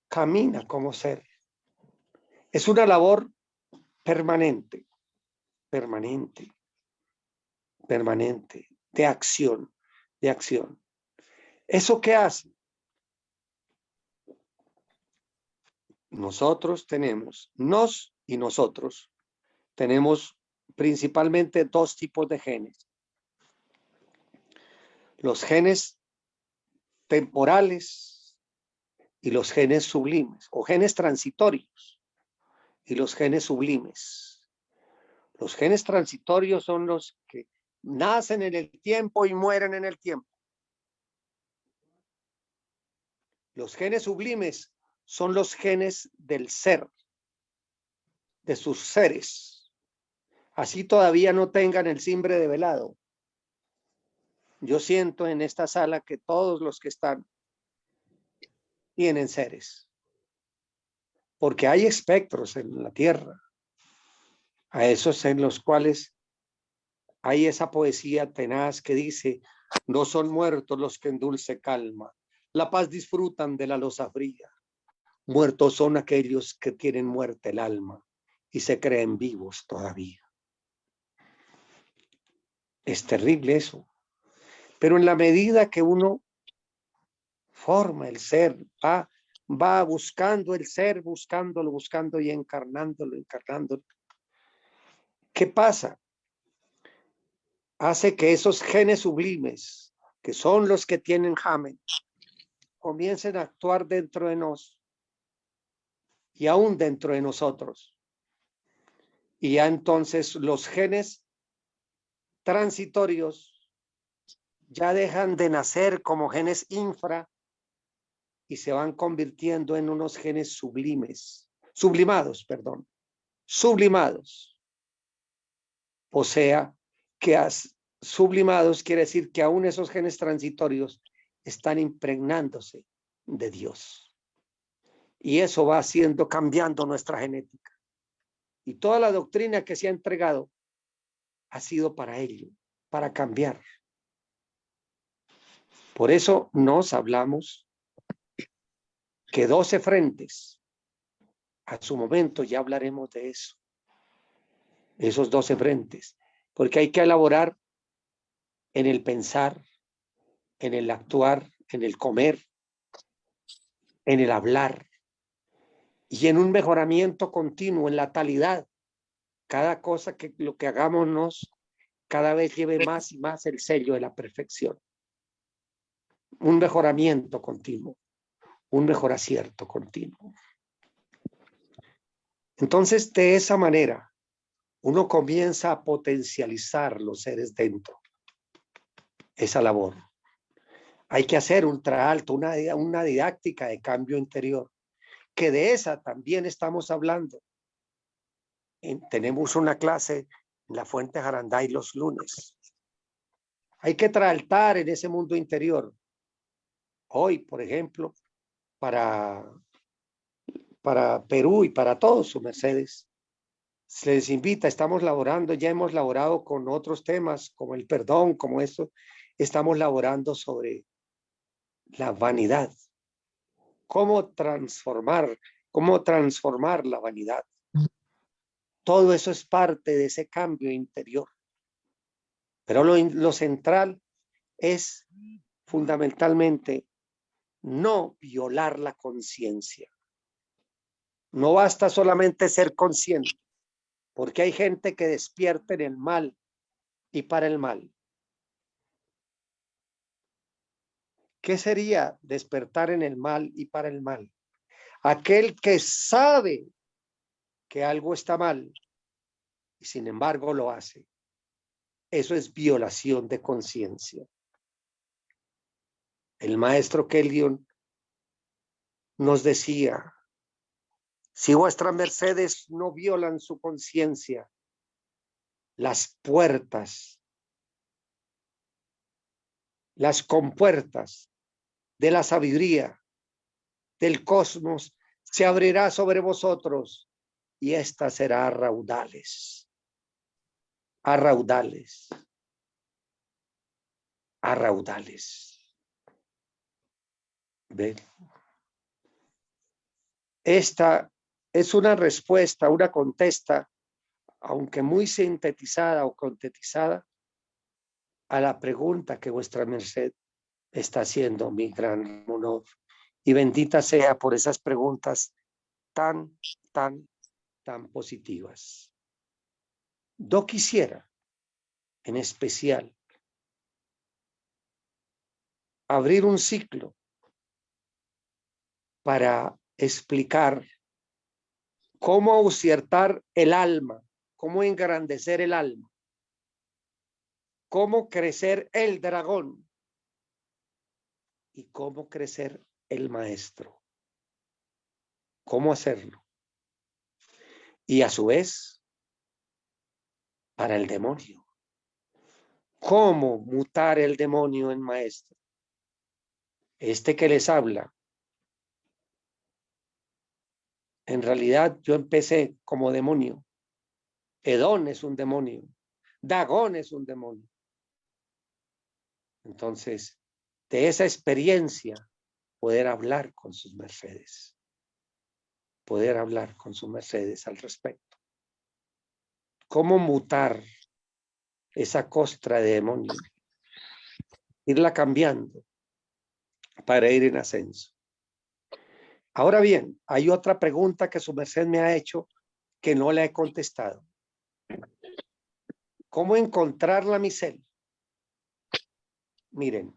camina como ser. Es una labor permanente, de acción, ¿Eso qué hace? Nosotros tenemos, nosotros, tenemos principalmente dos tipos de genes. Los genes temporales y los genes sublimes, o genes transitorios y los genes sublimes. Los genes transitorios son los que nacen en el tiempo y mueren en el tiempo. Los genes sublimes son los genes del ser, de sus seres. Así todavía no tengan el cimbre develado. Yo siento en esta sala que todos los que están tienen seres. Porque hay espectros en la tierra. A esos en los cuales hay esa poesía tenaz que dice: no son muertos los que en dulce calma la paz disfrutan de la loza fría. Muertos son aquellos que tienen muerte el alma y se creen vivos todavía. Es terrible eso. Pero en la medida que uno forma el ser, va buscando el ser, buscándolo y encarnándolo. ¿Qué pasa? Hace que esos genes sublimes, que son los que tienen Hamen, comiencen a actuar dentro de nosotros y aún dentro de nosotros. Y ya entonces los genes transitorios ya dejan de nacer como genes infra y se van convirtiendo en unos genes sublimados. O sea, que sublimados quiere decir que aún esos genes transitorios están impregnándose de Dios. Y eso va cambiando nuestra genética. Y toda la doctrina que se ha entregado ha sido para ello, para cambiar. Por eso nos hablamos que 12 frentes, a su momento ya hablaremos de eso, esos 12 frentes, porque hay que elaborar en el pensar, en el actuar, en el comer, en el hablar y en un mejoramiento continuo, en la talidad. Cada cosa que lo que hagámonos cada vez lleve más y más el sello de la perfección. Un mejoramiento continuo, un mejor acierto continuo. Entonces, de esa manera, uno comienza a potencializar los seres dentro. esa labor. Hay que hacer un traalto, una didáctica de cambio interior, que de esa también estamos hablando. Tenemos una clase en la Fuente Jaranday los lunes. Hay que traaltar en ese mundo interior. Hoy, por ejemplo, para Perú y para todos sus mercedes, se les invita, estamos laborando, ya hemos laborado con otros temas como el perdón, como esto, estamos laborando sobre la vanidad. ¿Cómo transformar la vanidad? Todo eso es parte de ese cambio interior. Pero lo central es fundamentalmente no violar la conciencia. No basta solamente ser consciente, porque hay gente que despierta en el mal y para el mal. ¿Qué sería despertar en el mal y para el mal? Aquel que sabe que algo está mal y sin embargo lo hace. Eso es violación de conciencia. El maestro Kellion nos decía, si vuestras mercedes no violan su conciencia, las puertas, las compuertas de la sabiduría del cosmos se abrirá sobre vosotros y esta será a raudales, a raudales, a raudales. ¿Ven? Esta es una respuesta, una contesta, aunque muy sintetizada o contetizada, a la pregunta que vuestra merced está haciendo, mi gran honor. Y bendita sea por esas preguntas tan positivas. Yo quisiera, en especial, abrir un ciclo para explicar cómo auciertar el alma, cómo engrandecer el alma, cómo crecer el dragón y cómo crecer el maestro. ¿Cómo hacerlo? Y a su vez, para el demonio. ¿Cómo mutar el demonio en maestro? Este que les habla. En realidad yo empecé como demonio. Edón es un demonio. Dagón es un demonio. Entonces, de esa experiencia, poder hablar con sus mercedes. Poder hablar con sus mercedes al respecto. ¿Cómo mutar esa costra de demonio? Irla cambiando para ir en ascenso. Ahora bien, hay otra pregunta que su merced me ha hecho que no la he contestado. ¿Cómo encontrar la micel? Miren,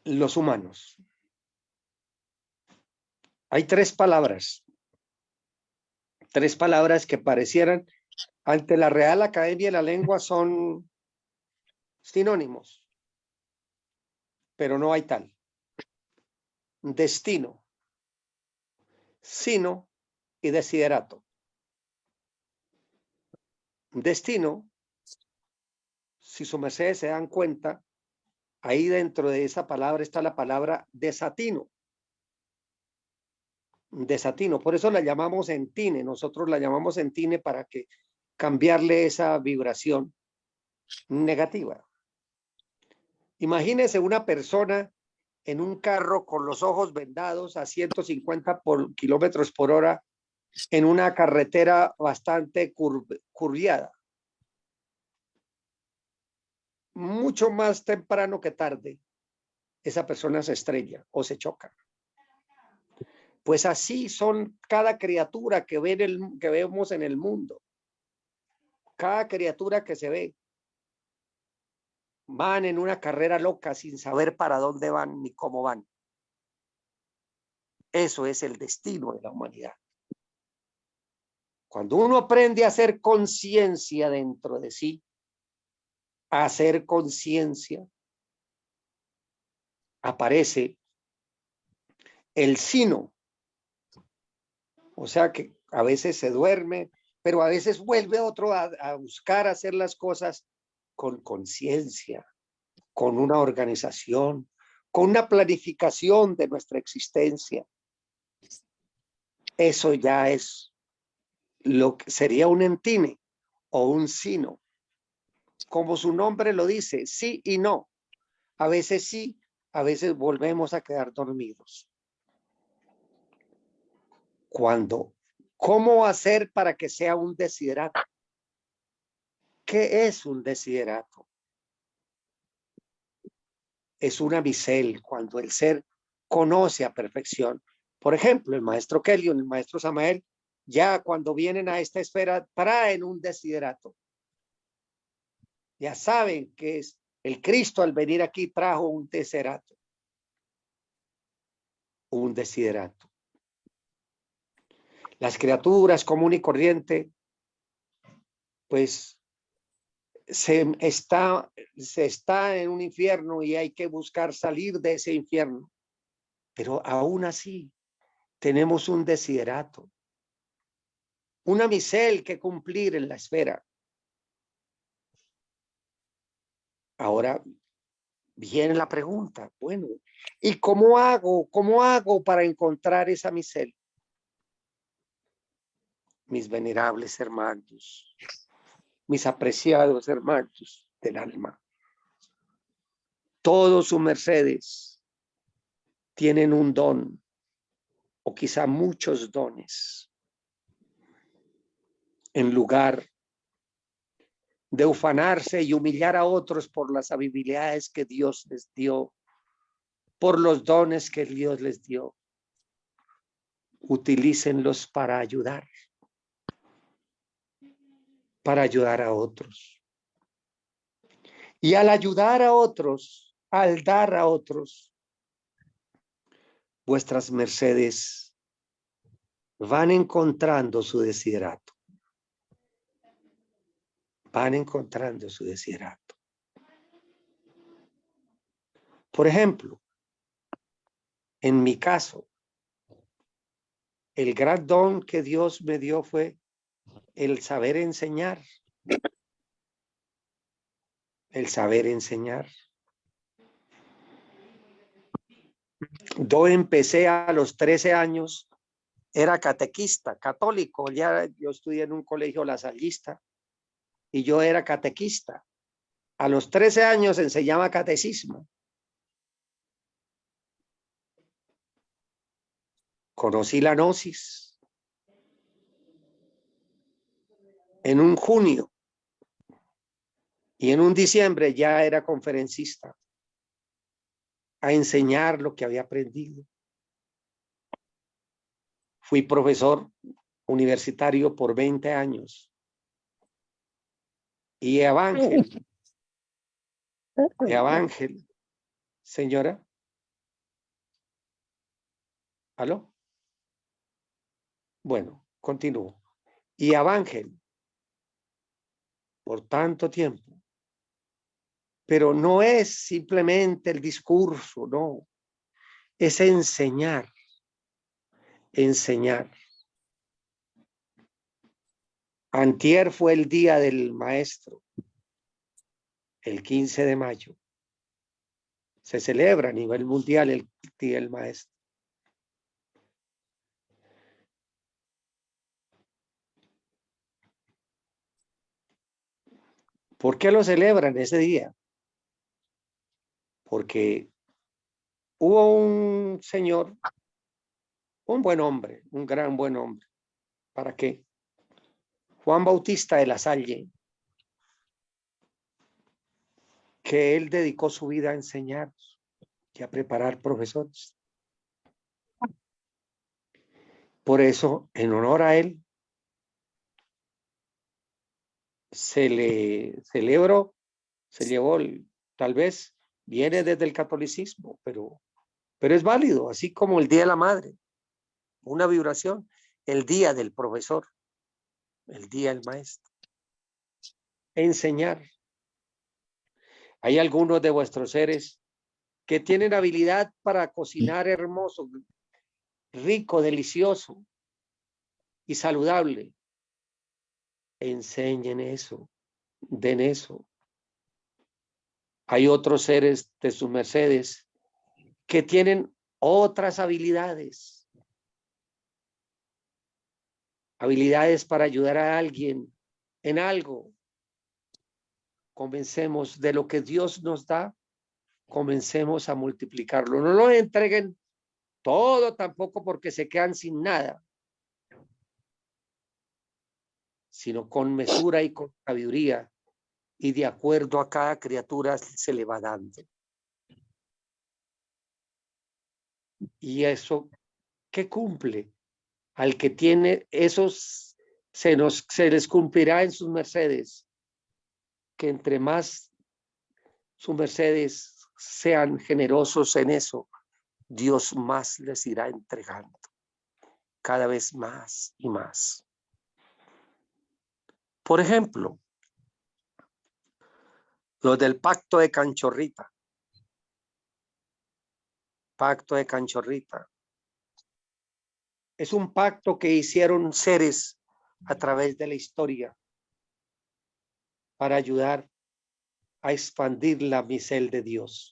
los humanos. Hay tres palabras que parecieran ante la Real Academia de la Lengua son sinónimos, pero no hay tal. Destino, sino y desiderato. Destino, si su merced se dan cuenta, ahí dentro de esa palabra está la palabra desatino. Desatino, por eso la llamamos entine, nosotros la llamamos entine para que cambiarle esa vibración negativa. Imagínese una persona en un carro con los ojos vendados a 150 kilómetros por hora en una carretera bastante curviada. Mucho más temprano que tarde, esa persona se estrella o se choca. Pues así son cada criatura que vemos en el mundo. Cada criatura que se ve. Van en una carrera loca sin saber para dónde van ni cómo van. Eso es el destino de la humanidad. Cuando uno aprende a hacer conciencia dentro de sí, hacer conciencia, aparece el sino. O sea que a veces se duerme, pero a veces vuelve otro a buscar hacer las cosas con conciencia, con una organización, con una planificación de nuestra existencia. Eso ya es lo que sería un entine o un sino. Como su nombre lo dice, sí y no. A veces sí, a veces volvemos a quedar dormidos. ¿Cómo hacer para que sea un desiderato? ¿Qué es un desiderato? Es una misel cuando el ser conoce a perfección. Por ejemplo, el maestro Kelion, el maestro Samael, ya cuando vienen a esta esfera traen un desiderato. Ya saben que es el Cristo al venir aquí trajo un desiderato. Un desiderato. Las criaturas común y corriente, pues se está en un infierno y hay que buscar salir de ese infierno. Pero aún así tenemos un desiderato, una misel que cumplir en la esfera. Ahora viene la pregunta, bueno, ¿y cómo hago para encontrar esa misel? Mis venerables hermanos, mis apreciados hermanos del alma, todos sus mercedes tienen un don, o quizá muchos dones, en lugar de ufanarse y humillar a otros por las habilidades que Dios les dio, por los dones que Dios les dio. Utilícenlos para ayudar a otros. Y al ayudar a otros, al dar a otros, vuestras mercedes van encontrando su desiderato. Van encontrando su desiderato. Por ejemplo, en mi caso, el gran don que Dios me dio fue el saber enseñar. El saber enseñar. Yo empecé a los 13 años, era catequista, católico, ya yo estudié en un colegio lasallista y yo era catequista. A los 13 años enseñaba catecismo. Conocí la gnosis en un junio y en un diciembre ya era conferencista a enseñar lo que había aprendido. Fui profesor universitario por 20 años. Y Evangel, señora. ¿Aló? Bueno, continúo. Y Evangel, por tanto tiempo. Pero no es simplemente el discurso, no. Es enseñar. Enseñar. Antier fue el día del maestro. El 15 de mayo. Se celebra a nivel mundial el día del maestro. ¿Por qué lo celebran ese día? Porque hubo un señor, un buen hombre, un gran buen hombre. ¿Para qué? Juan Bautista de la Salle, que él dedicó su vida a enseñar y a preparar profesores. Por eso, en honor a él, se le celebró, se llevó, tal vez viene desde el catolicismo, pero es válido, así como el Día de la Madre, una vibración, el Día del Profesor, el Día del Maestro. Enseñar. Hay algunos de vuestros seres que tienen habilidad para cocinar hermoso, rico, delicioso y saludable. Enseñen eso, den eso. Hay otros seres de sus mercedes que tienen otras habilidades. Habilidades para ayudar a alguien en algo. Comencemos de lo que Dios nos da, comencemos a multiplicarlo. No lo entreguen todo tampoco porque se quedan sin nada, sino con mesura y con sabiduría, y de acuerdo a cada criatura se le va dando. Y eso, ¿qué cumple? Al que tiene esos, se les cumplirá en sus mercedes, que entre más sus mercedes sean generosos en eso, Dios más les irá entregando, cada vez más y más. Por ejemplo, los del pacto de Canchorrita. Pacto de Canchorrita. Es un pacto que hicieron seres a través de la historia para ayudar a expandir la misel de Dios.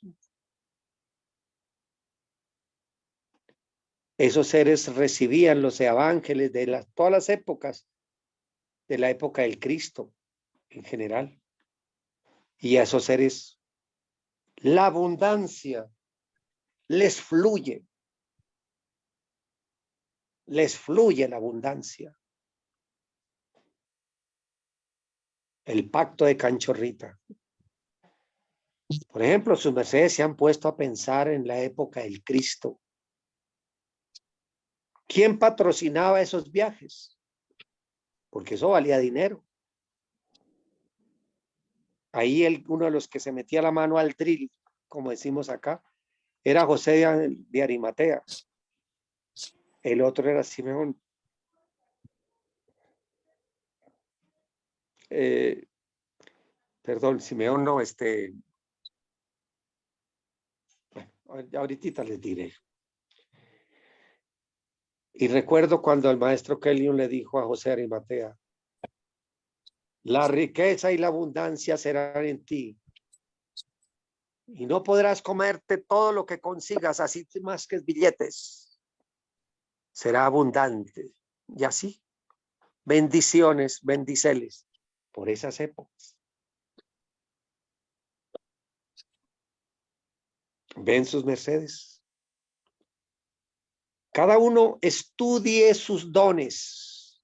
Esos seres recibían los evangelios de todas las épocas, de la época del Cristo en general. Y a esos seres la abundancia les fluye la abundancia. El pacto de Canchorrita. Por ejemplo, sus mercedes se han puesto a pensar en la época del Cristo. ¿Quién patrocinaba esos viajes? Porque eso valía dinero. Ahí uno de los que se metía la mano al drill, como decimos acá, era José de Arimatea. El otro era Simeón. Perdón, Simeón no, bueno, ahorita les diré. Y recuerdo cuando el maestro Kelly le dijo a José de Arimatea, la riqueza y la abundancia serán en ti. Y no podrás comerte todo lo que consigas, así más que billetes. Será abundante. Y así, bendiciones, bendiceles por esas épocas. Ven sus mercedes. Cada uno estudie sus dones,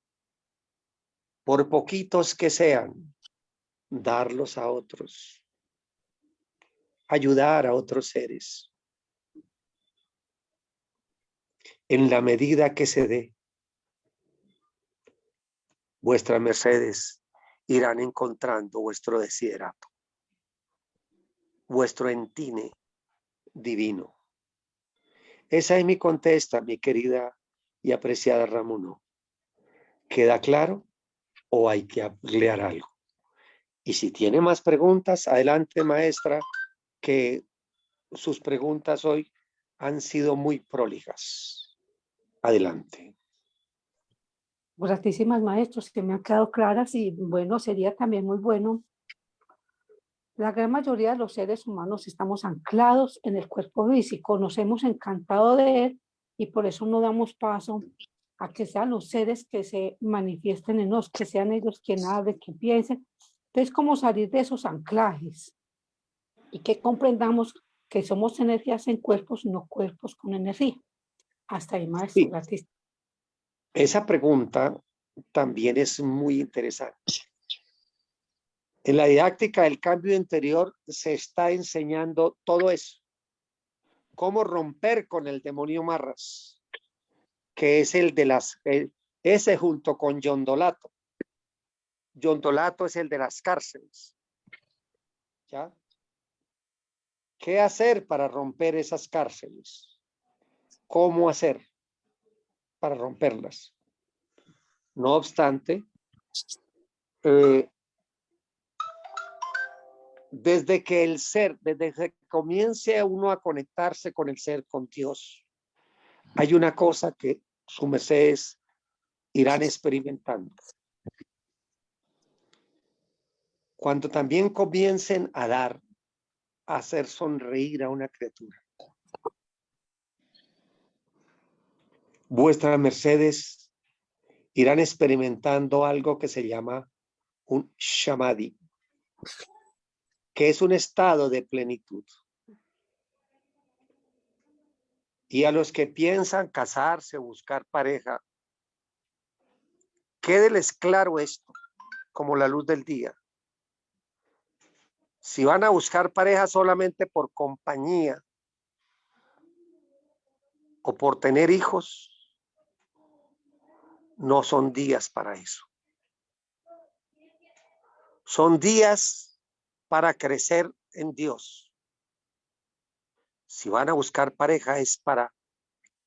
por poquitos que sean, darlos a otros, ayudar a otros seres. En la medida que se dé, vuestras mercedes irán encontrando vuestro desiderato, vuestro entine divino. Esa es mi contesta, mi querida y apreciada Ramón. ¿Queda claro o hay que ampliar algo? Y si tiene más preguntas, adelante, maestra, que sus preguntas hoy han sido muy prolijas. Adelante. Gratísimas, maestros, que me han quedado claras y bueno, sería también muy bueno. La gran mayoría de los seres humanos estamos anclados en el cuerpo físico, nos hemos encantado de él y por eso no damos paso a que sean los seres que se manifiesten en nos, que sean ellos quien hablen, que piensen. Entonces, ¿cómo salir de esos anclajes? Y que comprendamos que somos energías en cuerpos, no cuerpos con energía. Hasta ahí, maestro. Sí. Gracias. Esa pregunta también es muy interesante. En la didáctica del cambio interior se está enseñando todo eso. Cómo romper con el demonio Marras, que es el de ese junto con Yondolato. Yondolato es el de las cárceles. ¿Ya? ¿Qué hacer para romper esas cárceles? ¿Cómo hacer para romperlas? No obstante, desde que comience uno a conectarse con el ser, con Dios, hay una cosa que sus mercedes irán experimentando. Cuando también comiencen a dar, a hacer sonreír a una criatura, vuestras mercedes irán experimentando algo que se llama un samadhi, que es un estado de plenitud. Y a los que piensan casarse o buscar pareja, quédeles claro esto, como la luz del día. Si van a buscar pareja solamente por compañía o por tener hijos, no son días para eso. Son días para crecer en Dios. Si van a buscar pareja es para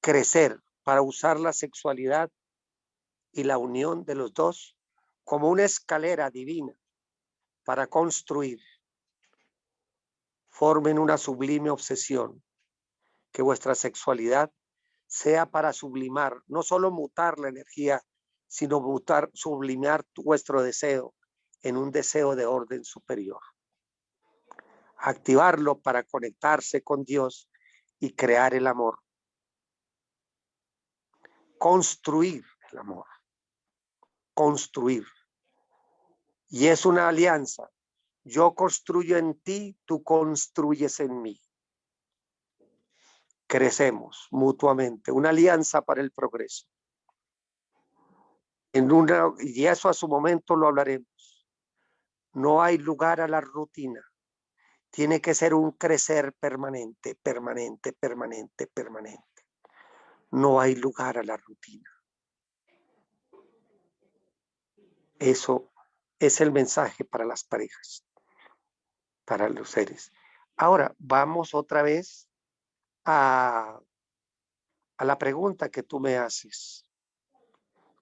crecer, para usar la sexualidad y la unión de los dos como una escalera divina para construir. Formen una sublime obsesión, que vuestra sexualidad sea para sublimar, no solo mutar la energía, sino sublimar vuestro deseo en un deseo de orden superior. Activarlo para conectarse con Dios y crear el amor. Construir el amor. Construir. Y es una alianza. Yo construyo en ti, tú construyes en mí. Crecemos mutuamente, una alianza para el progreso. Y eso a su momento lo hablaremos. No hay lugar a la rutina. Tiene que ser un crecer permanente, permanente, permanente, permanente. No hay lugar a la rutina. Eso es el mensaje para las parejas, para los seres. Ahora, vamos otra vez a la pregunta que tú me haces.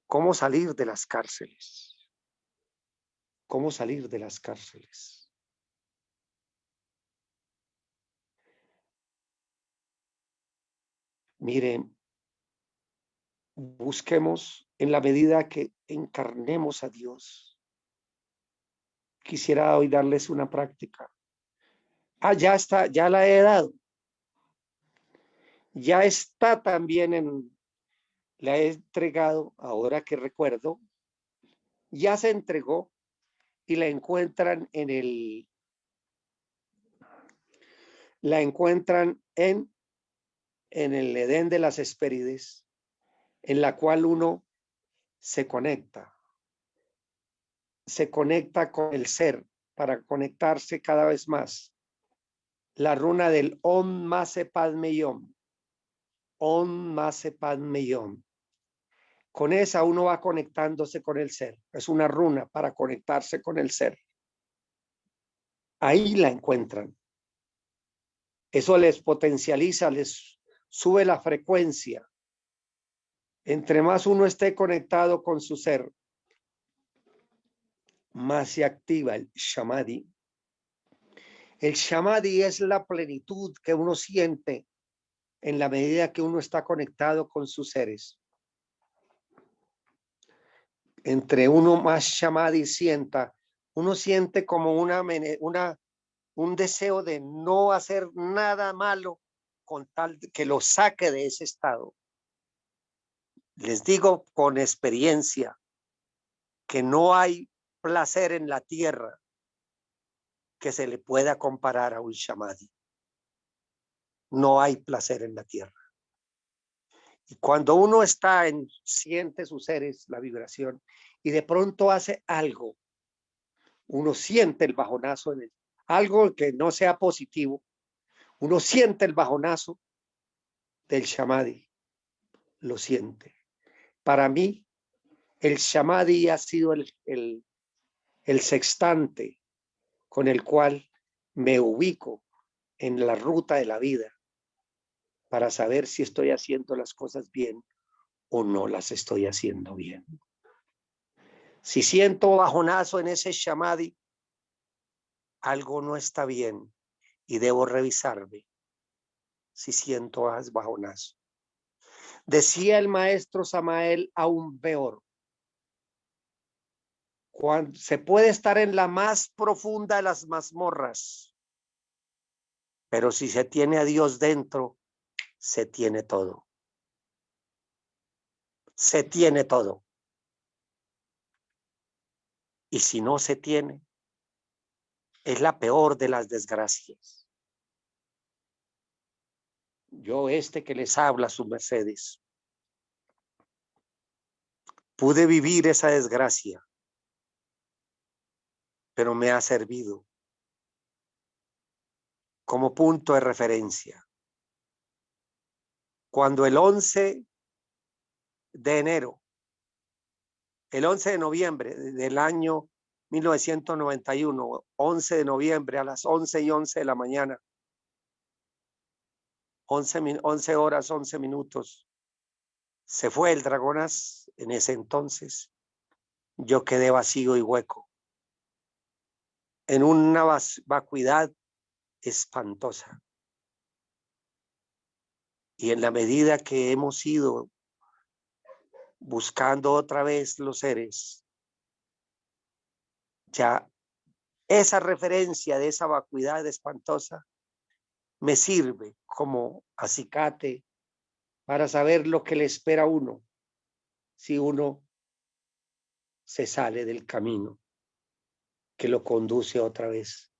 ¿Cómo salir de las cárceles? ¿Cómo salir de las cárceles? Miren, busquemos en la medida que encarnemos a Dios. Quisiera hoy darles una práctica. Ya está, ya la he dado. Ya está también la he entregado, ahora que recuerdo, ya se entregó y la encuentran la encuentran en el Edén de las Hespérides, en la cual uno se conecta con el ser para conectarse cada vez más. La runa del Om Mase Padme Yom. Om Mase Padme Yom. Con esa uno va conectándose con el ser. Es una runa para conectarse con el ser. Ahí la encuentran. Eso les potencializa, les sube la frecuencia. Entre más uno esté conectado con su ser, más se activa el samadhi. El samadhi es la plenitud que uno siente en la medida que uno está conectado con sus seres. Entre uno más samadhi sienta, uno siente como un deseo de no hacer nada malo con tal que lo saque de ese estado. Les digo con experiencia que no hay placer en la tierra que se le pueda comparar a un samadhi. No hay placer en la tierra. Y cuando uno está siente sus seres, la vibración, y de pronto hace algo, uno siente el bajonazo algo que no sea positivo, uno siente el bajonazo del samadhi, lo siente. Para mí, el samadhi ha sido el sextante con el cual me ubico en la ruta de la vida para saber si estoy haciendo las cosas bien o no las estoy haciendo bien. Si siento bajonazo en ese samadhi, algo no está bien y debo revisarme si siento bajonazo. Decía el maestro Samael aún peor. Cuando se puede estar en la más profunda de las mazmorras, pero si se tiene a Dios dentro, se tiene todo. Se tiene todo. Y si no se tiene, es la peor de las desgracias. Yo, que les habla, sus mercedes, pude vivir esa desgracia, pero me ha servido como punto de referencia. Cuando el 11 de enero, el 11 de noviembre del año 1991, 11 de noviembre a las 11:11 de la mañana, 11 horas, 11 minutos, se fue el Dragonas. En ese entonces yo quedé vacío y hueco, en una vacuidad espantosa. Y en la medida que hemos ido buscando otra vez los seres, ya esa referencia de esa vacuidad espantosa me sirve como acicate para saber lo que le espera a uno si uno se sale del camino que lo conduce otra vez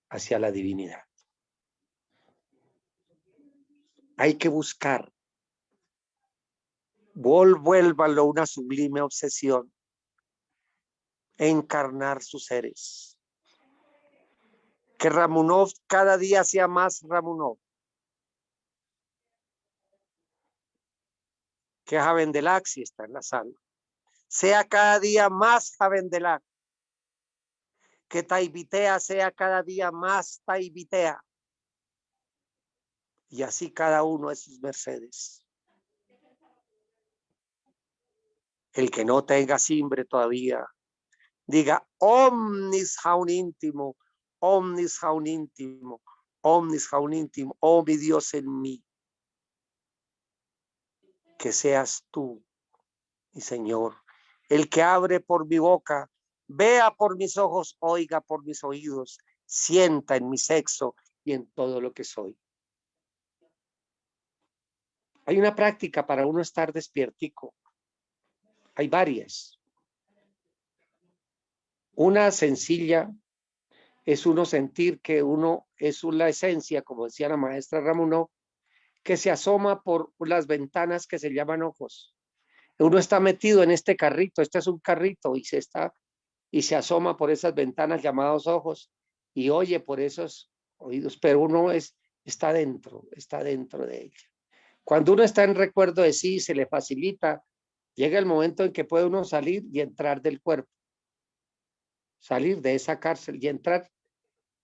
hacia la divinidad. Hay que buscar, vuélvanlo una sublime obsesión, encarnar sus seres. Que Ramunov cada día sea más Ramunov. Que Javendelac, si está en la sala, sea cada día más Javendelac. Que Taibitea sea cada día más Taibitea. Y así cada uno de sus mercedes. El que no tenga simbre todavía, diga omnis jaun íntimo, omnis jaun íntimo, omnis jaun íntimo, oh mi Dios en mí. Que seas tú, mi Señor, el que abre por mi boca, vea por mis ojos, oiga por mis oídos, sienta en mi sexo y en todo lo que soy. Hay una práctica para uno estar despiertico. Hay varias. Una sencilla es uno sentir que uno es la esencia, como decía la maestra Ramunó, que se asoma por las ventanas que se llaman ojos. Uno está metido en este carrito, este es un carrito y se asoma por esas ventanas llamadas ojos y oye por esos oídos, pero uno está dentro de ella. Cuando uno está en recuerdo de sí, se le facilita, llega el momento en que puede uno salir y entrar del cuerpo, salir de esa cárcel y entrar,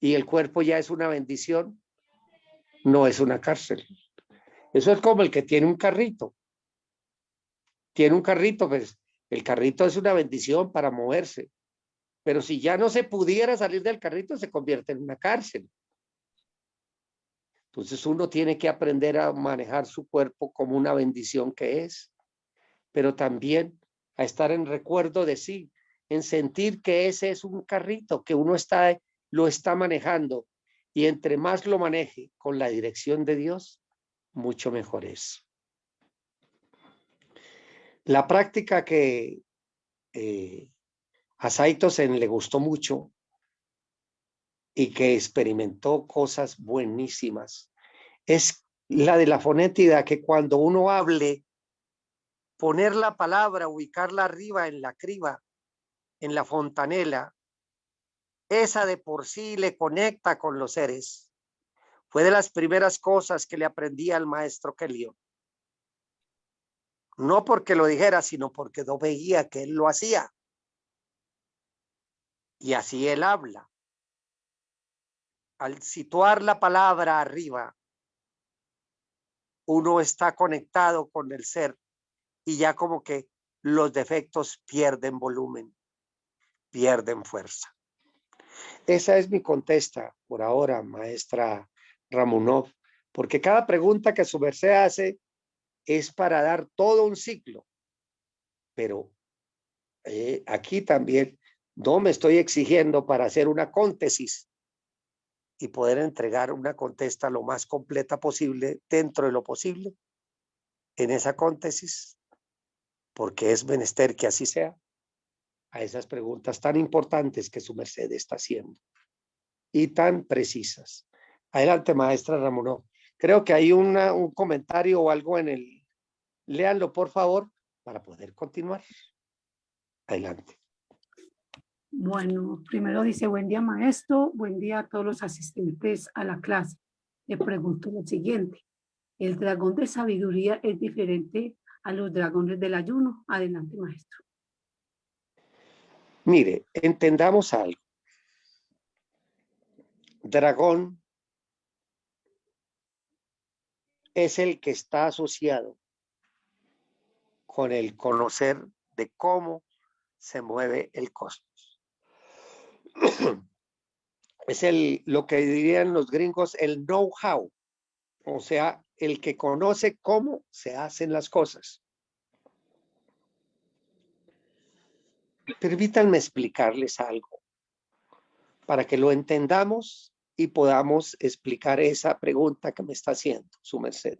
y el cuerpo ya es una bendición, no es una cárcel. Eso es como el que tiene un carrito. Tiene un carrito, pues el carrito es una bendición para moverse. Pero si ya no se pudiera salir del carrito, se convierte en una cárcel. Entonces uno tiene que aprender a manejar su cuerpo como una bendición que es, pero también a estar en recuerdo de sí, en sentir que ese es un carrito, que uno lo está manejando, y entre más lo maneje con la dirección de Dios, mucho mejor es. La práctica que a Saito Sen le gustó mucho y que experimentó cosas buenísimas es la de la fonétida, que cuando uno hable, poner la palabra, ubicarla arriba en la criba, en la fontanela, esa de por sí le conecta con los seres. Fue de las primeras cosas que le aprendí al maestro Kelio. No porque lo dijera, sino porque no veía que él lo hacía. Y así él habla. Al situar la palabra arriba, uno está conectado con el ser y ya como que los defectos pierden volumen, pierden fuerza. Esa es mi contesta por ahora, maestra Ramunov, porque cada pregunta que su merced hace es para dar todo un ciclo, pero aquí también no me estoy exigiendo para hacer una cóntesis y poder entregar una contesta lo más completa posible dentro de lo posible en esa cóntesis, porque es menester que así sea, a esas preguntas tan importantes que su merced está haciendo y tan precisas. Adelante, maestra Ramonó. Creo que hay un comentario o algo en el... Léanlo, por favor, para poder continuar. Adelante. Bueno, primero dice, buen día maestro, buen día a todos los asistentes a la clase. Le pregunto lo siguiente, ¿el dragón de sabiduría es diferente a los dragones del ayuno? Adelante, maestro. Mire, entendamos algo. Dragón es el que está asociado con el conocer de cómo se mueve el cosmos. Es lo que dirían los gringos, el know-how, o sea, el que conoce cómo se hacen las cosas. Permítanme explicarles algo para que lo entendamos y podamos explicar esa pregunta que me está haciendo su merced.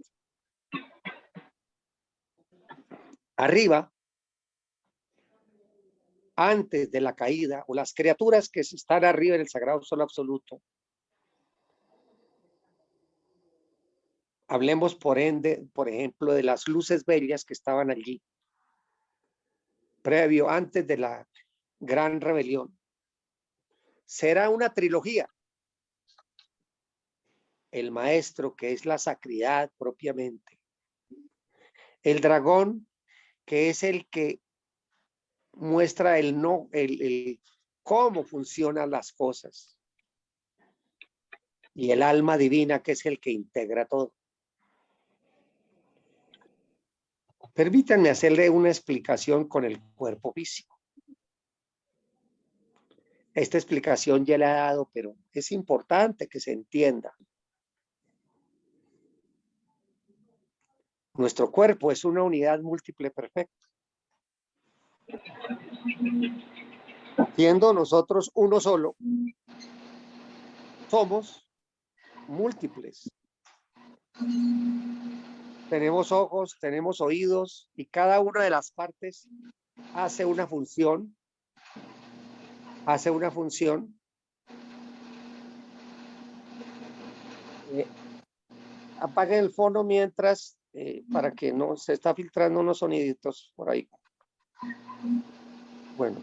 Arriba, antes de la caída, o las criaturas que están arriba en el sagrado sol absoluto, hablemos por ende, por ejemplo, de las luces bellas que estaban allí, previo, antes de la gran rebelión. Será una trilogía. El maestro, que es la sacridad propiamente. El dragón, que es el que muestra el cómo funcionan las cosas. Y el alma divina, que es el que integra todo. Permítanme hacerle una explicación con el cuerpo físico. Esta explicación ya la he dado, pero es importante que se entienda. Nuestro cuerpo es una unidad múltiple perfecta. Siendo nosotros uno solo, somos múltiples. Tenemos ojos, tenemos oídos y cada una de las partes hace una función. Apaguen el fondo mientras, para que no se está filtrando unos soniditos por ahí. Bueno.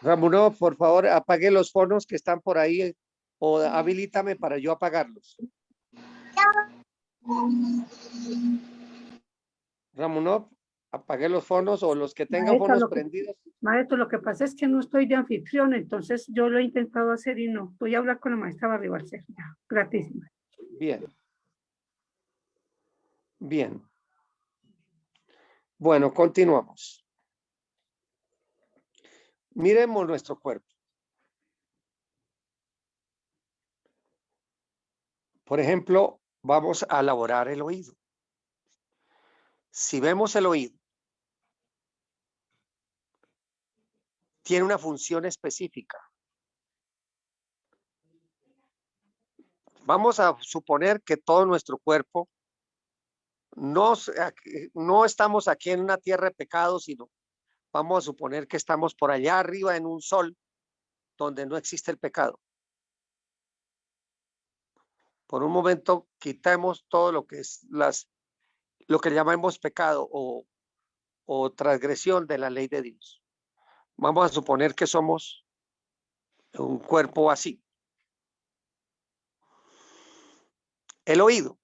Ramunov, por favor, apague los fonos que están por ahí o habilítame para yo apagarlos. Ramunov, apague los fonos o los que tengan fonos prendidos. Maestro, lo que pasa es que no estoy de anfitrión, entonces yo lo he intentado hacer y no. Voy a hablar con la maestra Barribarcer. Gratísima. Bien. Bien. Bueno, continuamos. Miremos nuestro cuerpo. Por ejemplo, vamos a elaborar el oído. Si vemos el oído, tiene una función específica. Vamos a suponer que todo nuestro cuerpo no estamos aquí en una tierra de pecado, sino vamos a suponer que estamos por allá arriba en un sol donde no existe el pecado. Por un momento quitemos todo lo que es lo que llamamos pecado o transgresión de la ley de Dios. Vamos a suponer que somos un cuerpo así. El oído.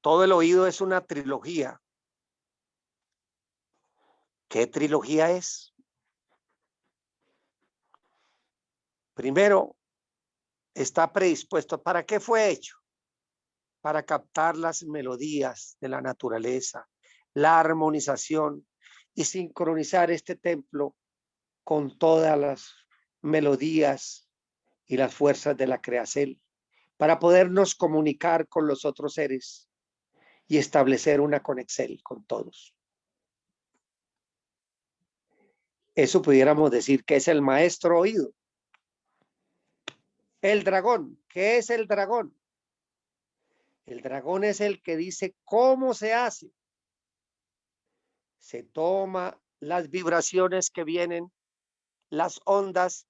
Todo el oído es una trilogía. ¿Qué trilogía es? Primero, está predispuesto. ¿Para qué fue hecho? Para captar las melodías de la naturaleza, la armonización y sincronizar este templo con todas las melodías y las fuerzas de la creación, para podernos comunicar con los otros seres y establecer una conexión con todos. Eso pudiéramos decir que es el maestro oído. El dragón, ¿qué es el dragón? El dragón es el que dice cómo se hace. Se toma las vibraciones que vienen, las ondas,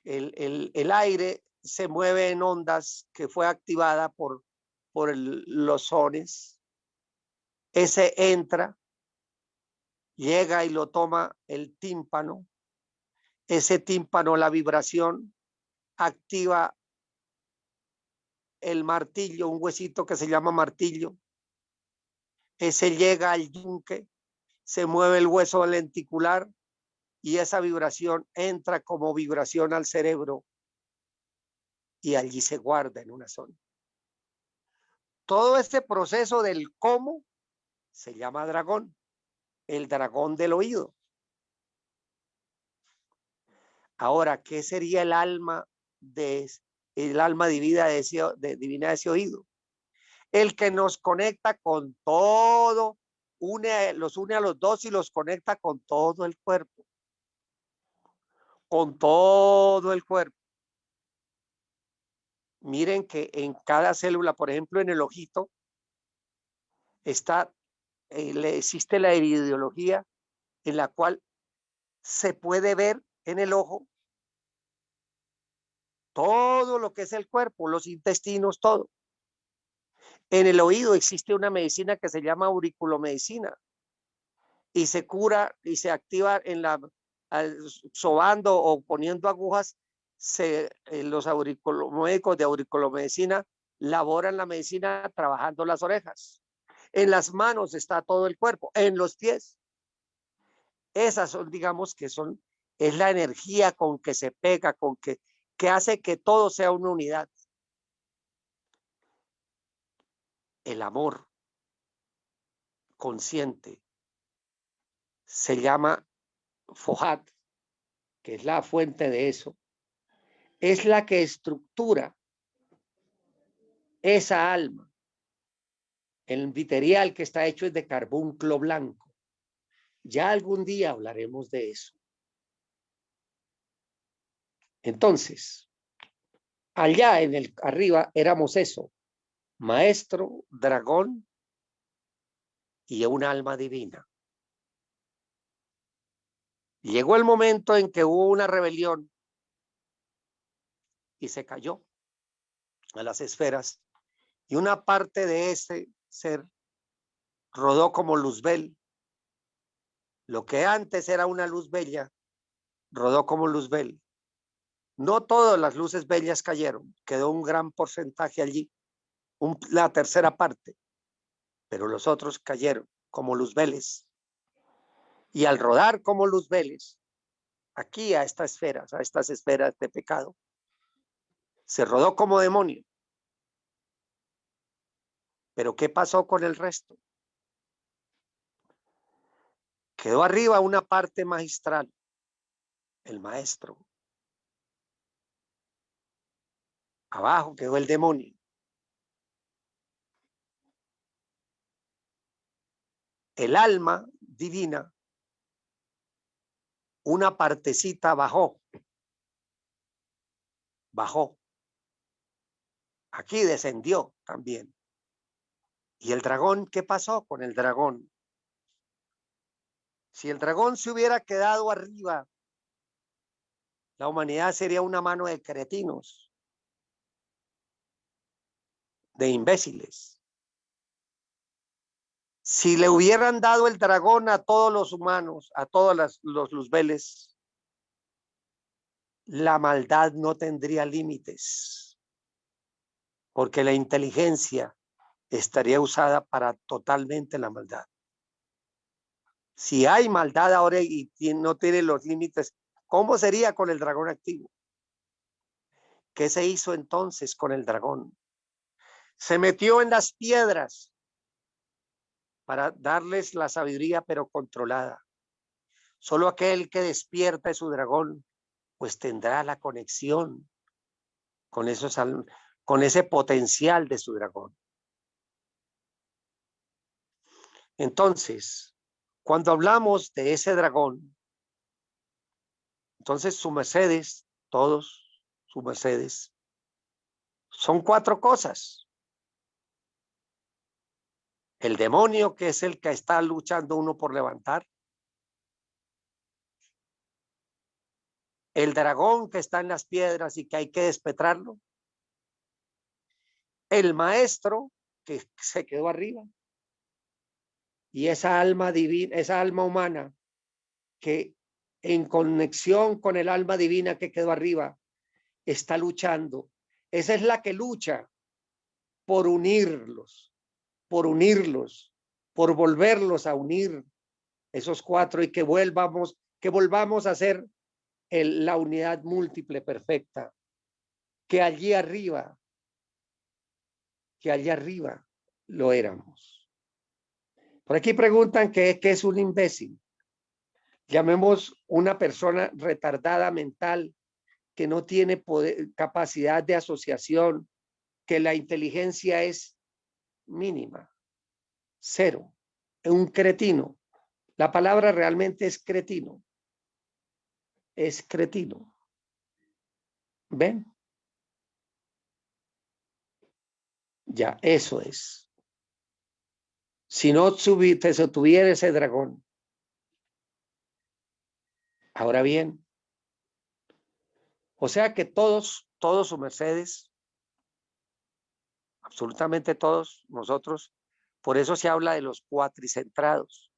el aire se mueve en ondas que fue activada por los sones. Ese entra, llega y lo toma el tímpano. Ese tímpano, la vibración, activa el martillo, un huesito que se llama martillo. Ese llega al yunque, se mueve el hueso lenticular y esa vibración entra como vibración al cerebro y allí se guarda en una zona. Todo este proceso del cómo se llama dragón, el dragón del oído. Ahora, ¿qué sería el alma divina de ese oído? El que nos conecta con todo, los une a los dos y los conecta con todo el cuerpo. Con todo el cuerpo. Miren que en cada célula, por ejemplo, en el ojito, existe la iridiología en la cual se puede ver en el ojo todo lo que es el cuerpo, los intestinos, todo. En el oído existe una medicina que se llama auriculomedicina y se cura y se activa sobando o poniendo agujas. Los médicos de auriculomedicina laboran la medicina trabajando las orejas. En las manos está todo el cuerpo, en los pies. Esas son, digamos, es la energía con que se pega, que hace que todo sea una unidad. El amor consciente se llama Fohat, que es la fuente de eso. Es la que estructura esa alma. El material que está hecho es de carbunclo blanco. Ya algún día hablaremos de eso. Entonces, allá arriba éramos eso, maestro, dragón y un alma divina. Llegó el momento en que hubo una rebelión y se cayó a las esferas y una parte de ese ser rodó como luzbel. Lo que antes era una luz bella, rodó como luzbel. No todas las luces bellas cayeron, quedó un gran porcentaje allí, la tercera parte, pero los otros cayeron como luzbeles. Y al rodar como luzbeles, aquí a estas esferas de pecado, se rodó como demonio. Pero ¿qué pasó con el resto? Quedó arriba una parte magistral, el maestro. Abajo quedó el demonio. El alma divina, una partecita bajó. Aquí descendió también. ¿Y el dragón? ¿Qué pasó con el dragón? Si el dragón se hubiera quedado arriba, la humanidad sería una mano de cretinos, de imbéciles. Si le hubieran dado el dragón a todos los humanos, a todos los luzbeles, la maldad no tendría límites, porque la inteligencia estaría usada para totalmente la maldad. Si hay maldad ahora y no tiene los límites, ¿cómo sería con el dragón activo? ¿Qué se hizo entonces con el dragón? Se metió en las piedras para darles la sabiduría, pero controlada. Solo aquel que despierte su dragón, pues tendrá la conexión con ese potencial de su dragón. Entonces, cuando hablamos de ese dragón, entonces su mercedes, todos su mercedes, son 4 cosas. El demonio, que es el que está luchando uno por levantar. El dragón que está en las piedras y que hay que despetrarlo. El maestro que se quedó arriba. Y esa alma divina, esa alma humana que en conexión con el alma divina que quedó arriba está luchando. Esa es la que lucha por unirlos, por volverlos a unir esos 4 y que volvamos a ser la unidad múltiple perfecta, que allí arriba lo éramos. Por aquí preguntan qué es un imbécil. Llamemos una persona retardada mental que no tiene capacidad de asociación, que la inteligencia es mínima, 0, un cretino. La palabra realmente es cretino. Es cretino. ¿Ven? Ya, eso es. Si no se tuviera ese dragón. Ahora bien, o sea que todos sus mercedes, absolutamente todos nosotros, por eso se habla de los cuatricentrados.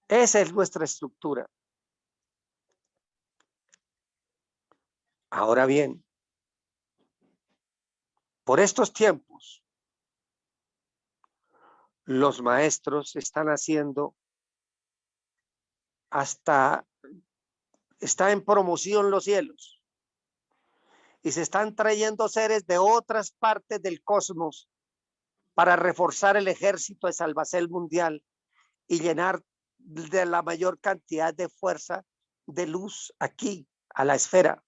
Esa es nuestra estructura. Ahora bien, por estos tiempos, los maestros están haciendo está en promoción los cielos y se están trayendo seres de otras partes del cosmos para reforzar el ejército de Salvacel mundial y llenar de la mayor cantidad de fuerza de luz aquí a la esfera.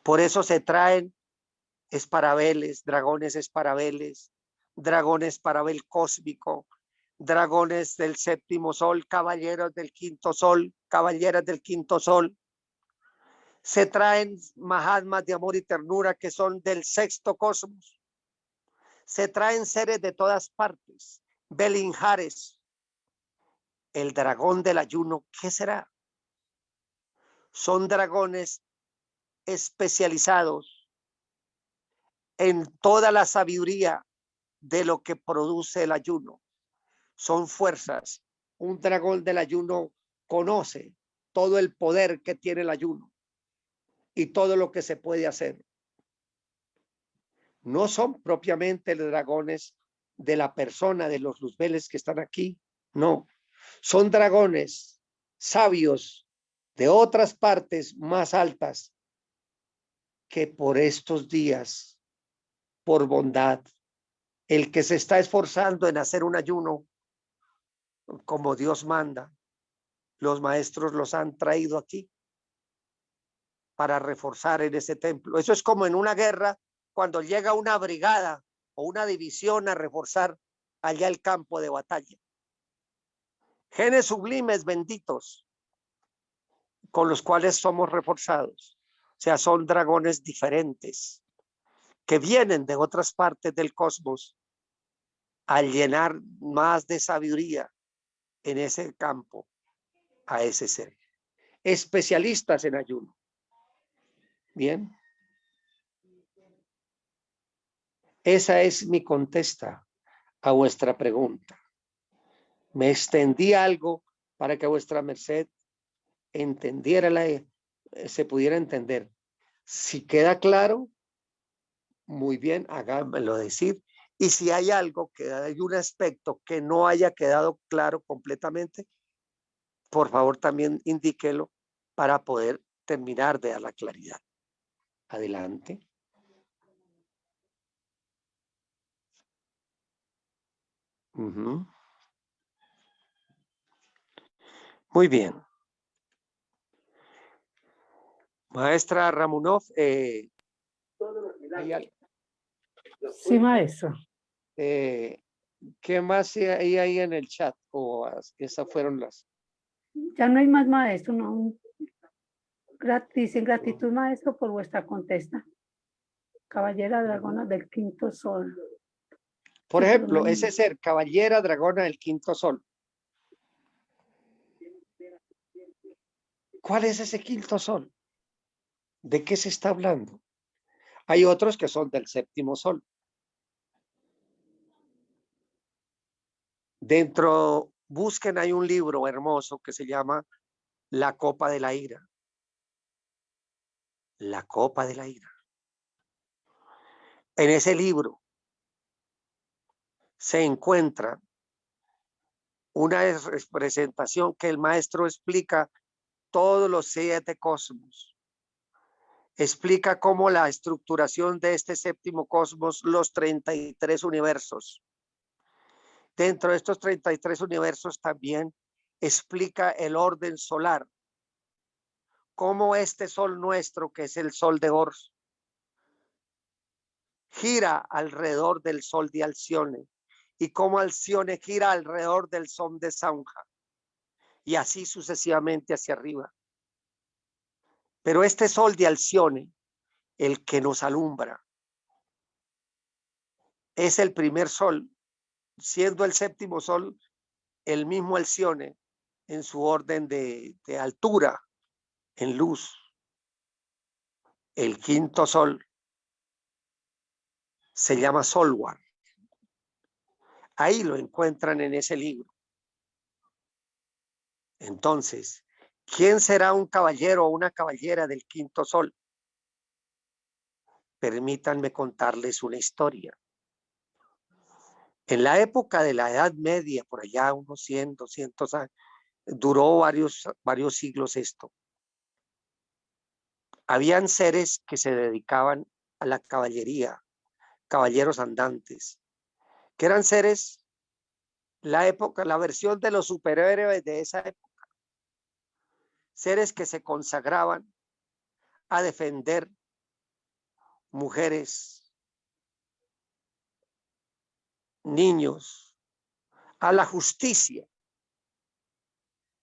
Por eso se traen esparabeles, dragones esparabeles, dragones parabel cósmico, dragones del 7º sol, caballeros del 5º sol, caballeras del 5º sol. Se traen mahatmas de amor y ternura que son del 6º cosmos. Se traen seres de todas partes, Belinjares. El dragón del ayuno, ¿qué será? Son dragones especializados en toda la sabiduría de lo que produce el ayuno. Son fuerzas. Un dragón del ayuno conoce todo el poder que tiene el ayuno y todo lo que se puede hacer. No son propiamente los dragones de la persona, de los luzbeles que están aquí, no. Son dragones sabios de otras partes más altas que por estos días, por bondad, el que se está esforzando en hacer un ayuno como Dios manda, los maestros los han traído aquí para reforzar en ese templo. Eso es como en una guerra, cuando llega una brigada o una división a reforzar allá el campo de batalla. Genes sublimes benditos con los cuales somos reforzados. O sea, son dragones diferentes que vienen de otras partes del cosmos a llenar más de sabiduría en ese campo a ese ser. Especialistas en ayuno. Bien. Esa es mi contesta a vuestra pregunta. Me extendí algo para que vuestra merced entendiera, se pudiera entender. Si queda claro, muy bien, háganmelo decir. Y si hay algo, que hay un aspecto que no haya quedado claro completamente, por favor también indíquelo para poder terminar de dar la claridad. Adelante. Muy bien. Maestra Ramunov, Sí, maestro. ¿qué más hay ahí en el chat? ¿O esas fueron las? Ya no hay más, maestro, no. Dicen gratitud, maestro, por vuestra contesta. Caballera dragona del quinto sol. Por Sí, ejemplo, no hay- ese ser, caballera dragona del quinto sol. ¿Cuál es ese quinto sol? ¿De qué se está hablando? Hay otros que son del séptimo sol. Dentro, busquen, hay un libro hermoso que se llama La Copa de la Ira. La Copa de la Ira. En ese libro se encuentra una representación que el maestro explica todos los 7 cosmos. Explica cómo la estructuración de este séptimo cosmos, los 33 universos. Dentro de estos 33 universos también explica el orden solar. Cómo este sol nuestro, que es el sol de Horus, gira alrededor del sol de Alcione. Y cómo Alcione gira alrededor del sol de Saunja. Y así sucesivamente hacia arriba. Pero este sol de Alcione, el que nos alumbra, es el primer sol, siendo el séptimo sol el mismo Alcione en su orden de altura, en luz. El quinto sol se llama Solwar. Ahí lo encuentran en ese libro. Entonces, ¿quién será un caballero o una caballera del quinto sol? Permítanme contarles una historia. En la época de la Edad Media, por allá unos 100, 200 años, duró varios siglos esto. Habían seres que se dedicaban a la caballería, caballeros andantes, que eran seres, la versión de los superhéroes de esa época, seres que se consagraban a defender mujeres, niños, a la justicia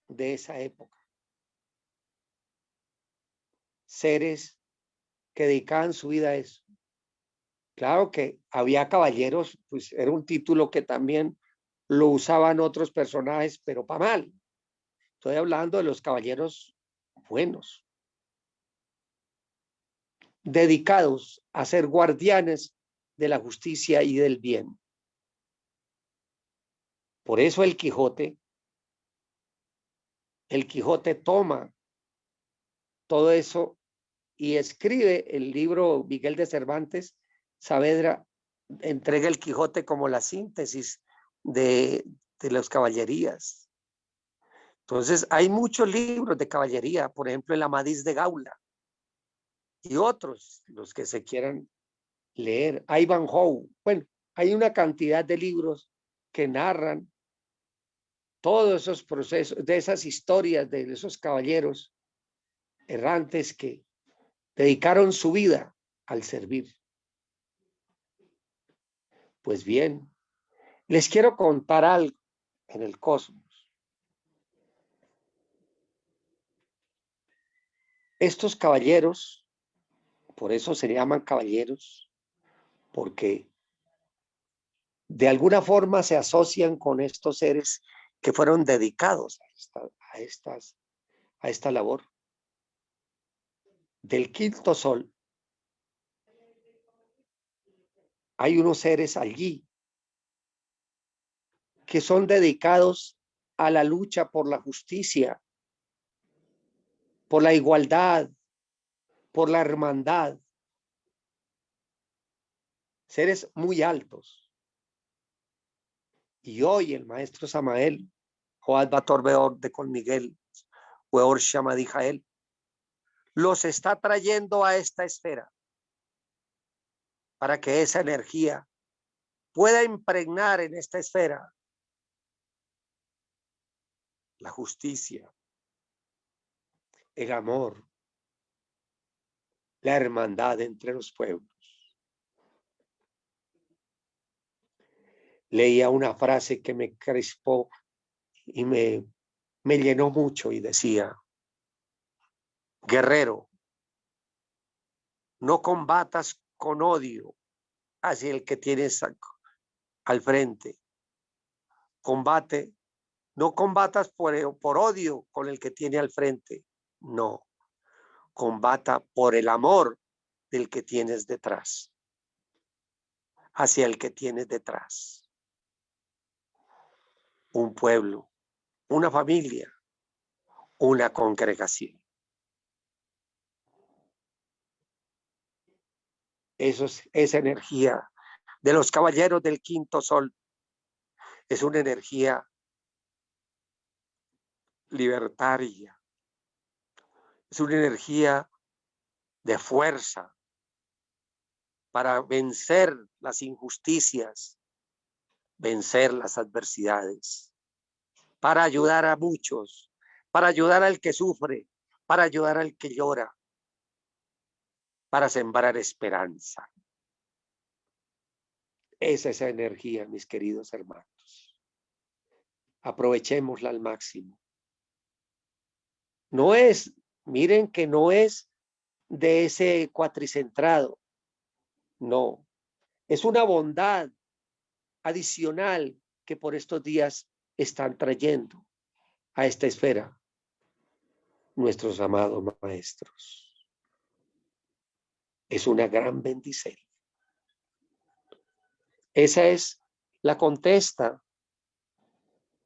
de esa época. Seres que dedicaban su vida a eso. Claro que había caballeros, pues era un título que también lo usaban otros personajes, pero para mal. Estoy hablando de los caballeros buenos, dedicados a ser guardianes de la justicia y del bien. Por eso el Quijote toma todo eso y escribe el libro Miguel de Cervantes Saavedra, entrega el Quijote como la síntesis de las caballerías. Entonces, hay muchos libros de caballería, por ejemplo, el Amadís de Gaula y otros, los que se quieran leer. Ivanhoe. Bueno, hay una cantidad de libros que narran todos esos procesos, de esas historias de esos caballeros errantes que dedicaron su vida al servir. Pues bien, les quiero contar algo en el cosmos. Estos caballeros, por eso se llaman caballeros, porque de alguna forma se asocian con estos seres que fueron dedicados a esta labor. Del quinto sol hay unos seres allí que son dedicados a la lucha por la justicia, por la igualdad, por la hermandad. Seres muy altos. Y hoy el maestro Samael, Joad Bator Beor de con Miguel, Weor Shamadi Jael, los está trayendo a esta esfera para que esa energía pueda impregnar en esta esfera la justicia, el amor, la hermandad entre los pueblos. Leía una frase que me crispó y me llenó mucho y decía: guerrero, no combatas con odio hacia el que tienes al frente. No combatas por odio con el que tiene al frente. No, combata por el amor del que tienes detrás, hacia el que tienes detrás. Un pueblo, una familia, una congregación. Eso es esa energía de los caballeros del quinto sol. Es una energía libertaria. Es una energía de fuerza para vencer las injusticias, vencer las adversidades, para ayudar a muchos, para ayudar al que sufre, para ayudar al que llora, para sembrar esperanza. Es esa energía, mis queridos hermanos. Aprovechémosla al máximo. No es, miren que no es de ese cuatricentrado. No, es una bondad adicional que por estos días están trayendo a esta esfera nuestros amados maestros. Es una gran bendición. Esa es la contesta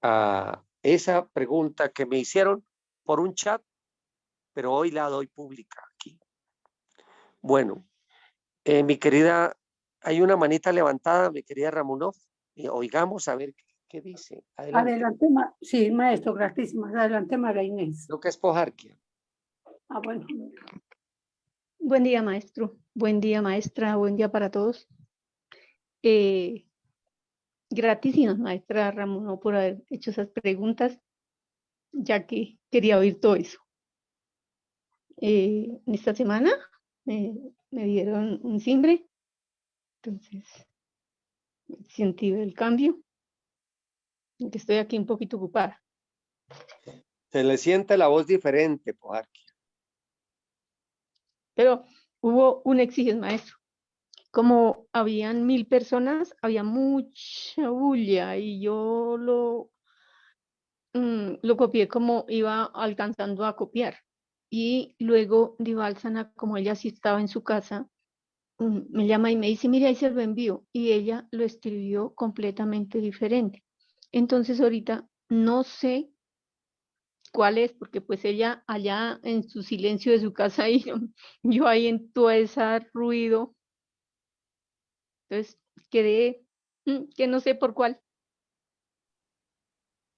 a esa pregunta que me hicieron por un chat, pero hoy la doy pública aquí. Bueno, mi querida, hay una manita levantada, mi querida Ramunov. Oigamos a ver qué dice. Adelante. Adelante, sí, maestro, gratísimas. Adelante, María Inés. Lo que es Pojarquia. Ah, bueno. Buen día, maestro. Buen día, maestra. Buen día para todos. Gratísimas, maestra Ramón, por haber hecho esas preguntas, ya que quería oír todo eso. En esta semana me dieron un timbre, entonces sentí el cambio, que estoy aquí un poquito ocupada. Se le siente la voz diferente, Pojarquia. Pero hubo un exige, maestro. Como habían 1000 personas, había mucha bulla y yo lo copié como iba alcanzando a copiar. Y luego Divalsana, como ella sí estaba en su casa, me llama y me dice, mira, ahí se lo envío. Y ella lo escribió completamente diferente. Entonces ahorita no sé cuál es, porque pues ella allá en su silencio de su casa y yo ahí en todo ese ruido. Entonces quedé que no sé por cuál.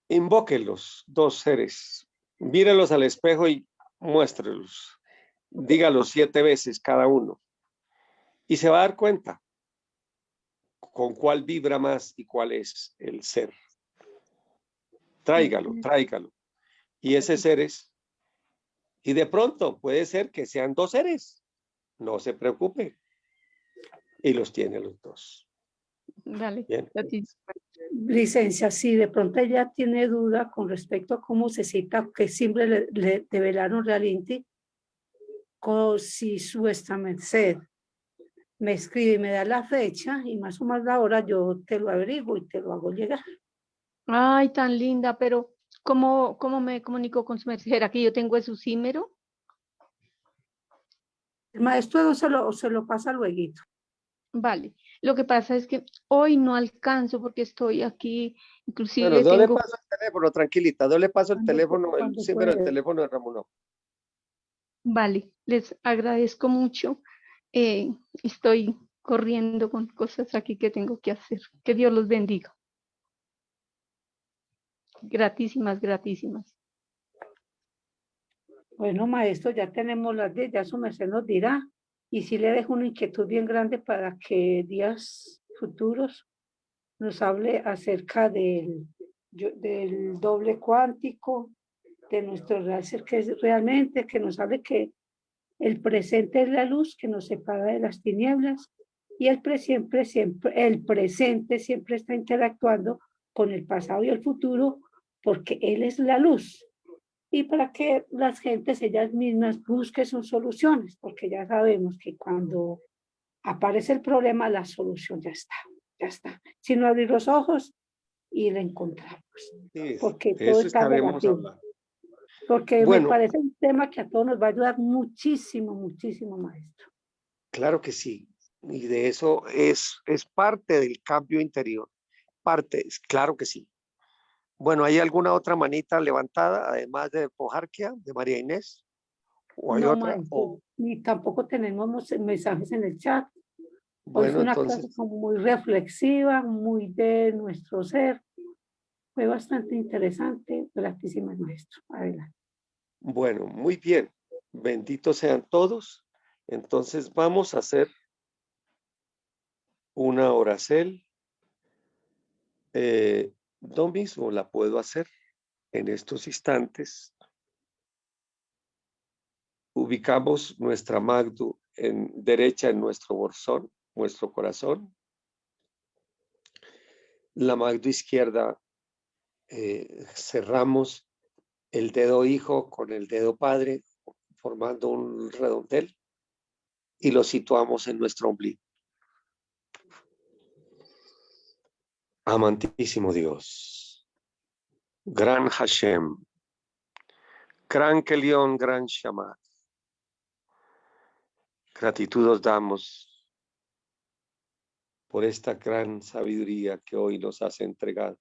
Invoque los dos seres. Mírelos al espejo y muéstrelos. Dígalos 7 veces cada uno. Y se va a dar cuenta con cuál vibra más y cuál es el ser. Tráigalo, tráigalo. Y ese ser es. Y de pronto puede ser que sean 2 seres. No se preocupe. Y los tiene los 2. Vale. Bien. Licencia, si de pronto ella tiene duda con respecto a cómo se cita, que siempre le develaron realmente, si su vuestra merced me escribe y me da la fecha y más o más la hora, yo te lo averiguo y te lo hago llegar. Ay, tan linda, pero ¿cómo me comunico con su merced? ¿Será que yo tengo su símero? El maestro se lo pasa luego. Vale. Lo que pasa es que hoy no alcanzo porque estoy aquí, inclusive Bueno, no le tengo... paso el teléfono, tranquilita. No le paso el teléfono, el cuando símbolo del puede. teléfono de Ramón. Vale, les agradezco mucho. Estoy corriendo con cosas aquí que tengo que hacer. Que Dios los bendiga. Gratísimas, gratísimas. Bueno, maestro, ya tenemos las 10, ya su merced nos dirá. Y sí le dejo una inquietud bien grande para que días futuros nos hable acerca del doble cuántico, de nuestro real ser, que es realmente, que nos hable que el presente es la luz que nos separa de las tinieblas y el presente siempre está interactuando con el pasado y el futuro porque Él es la luz. Y para que las gentes ellas mismas busquen sus soluciones, porque ya sabemos que cuando aparece el problema, la solución ya está, ya está. Sino abrir los ojos y la encontramos, Sí, porque de todo eso está estaremos relativo. hablando. Porque me Bueno, parece un tema que a todos nos va a ayudar muchísimo, muchísimo, maestro. claro que sí. Y de eso es parte del cambio interior. Parte, claro que sí. Bueno, ¿hay alguna otra manita levantada, además de Pojarquia, de María Inés? ¿O hay No, otra? maestro, ni tampoco tenemos mensajes en el chat. Hoy Bueno, fue una entonces, clase como muy reflexiva, muy de nuestro ser. Fue bastante interesante. Gratísimas, maestro. Adelante. bueno, muy bien. Benditos sean todos. Entonces vamos a hacer una oracel. Yo mismo la puedo hacer en estos instantes. Ubicamos nuestra magdu en derecha en nuestro borzón, nuestro corazón. La magdu izquierda cerramos el dedo hijo con el dedo padre, formando un redondel, y lo situamos en nuestro ombligo. Amantísimo Dios, gran Hashem, gran Kelión, gran Shammah, gratitud os damos por esta gran sabiduría que hoy nos has entregado.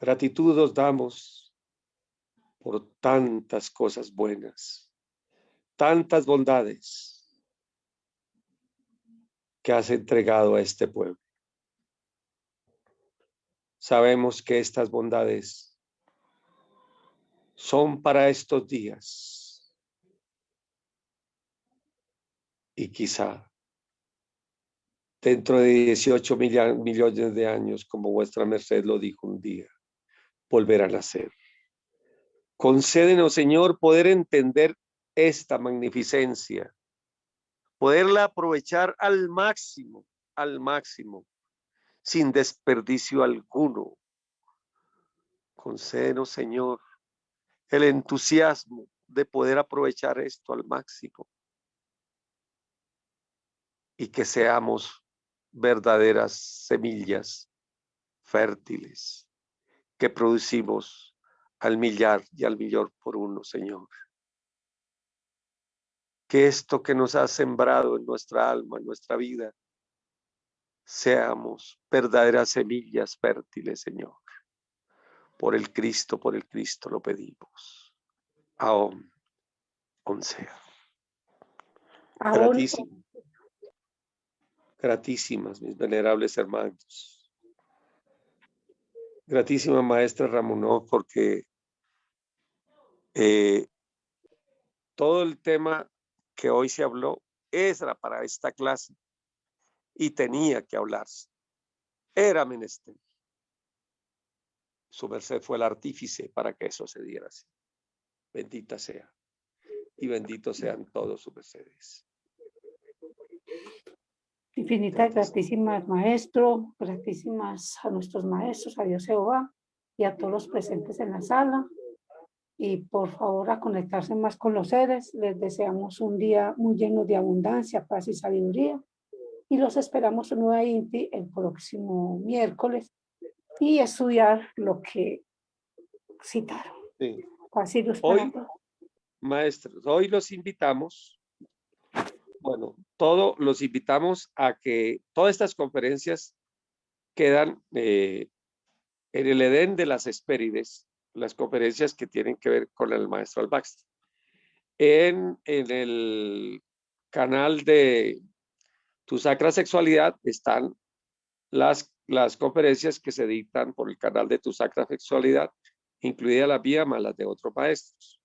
Gratitud os damos por tantas cosas buenas, tantas bondades que has entregado a este pueblo. Sabemos que estas bondades son para estos días y quizá dentro de 18 millones de años, como vuestra merced lo dijo un día, volverán a ser. Concédenos, Señor, poder entender esta magnificencia, poderla aprovechar al máximo, sin desperdicio alguno. Concédenos, Señor, el entusiasmo de poder aprovechar esto al máximo y que seamos verdaderas semillas fértiles que producimos al millar y al millón por uno, Señor. Que esto que nos has sembrado en nuestra alma, en nuestra vida, seamos verdaderas semillas fértiles, Señor. Por el Cristo lo pedimos. Aún, sea. Aún, Gratísimas, mis venerables hermanos. Gratísima maestra Ramonó, porque todo el tema que hoy se habló era para esta clase y tenía que hablarse. Era menester. Su merced fue el artífice para que eso se diera así. Bendita sea. Y benditos sean todos sus mercedes. infinitas, gratísimas, maestro, gratísimas a nuestros maestros, a Dios Jehová y a todos los presentes en la sala. Y por favor a conectarse más con los seres. Les deseamos un día muy lleno de abundancia, paz y sabiduría. Y los esperamos en Nueva Inti el próximo miércoles y estudiar lo que citaron. Sí. Así los Hoy, maestros, hoy los invitamos, todos los invitamos a que todas estas conferencias quedan en el Edén de las Hespérides, las conferencias que tienen que ver con el maestro Al-Baxter. En el canal de Tu Sacra Sexualidad están las conferencias que se dictan por el canal de Tu Sacra Sexualidad incluida la mía más las de otros maestros.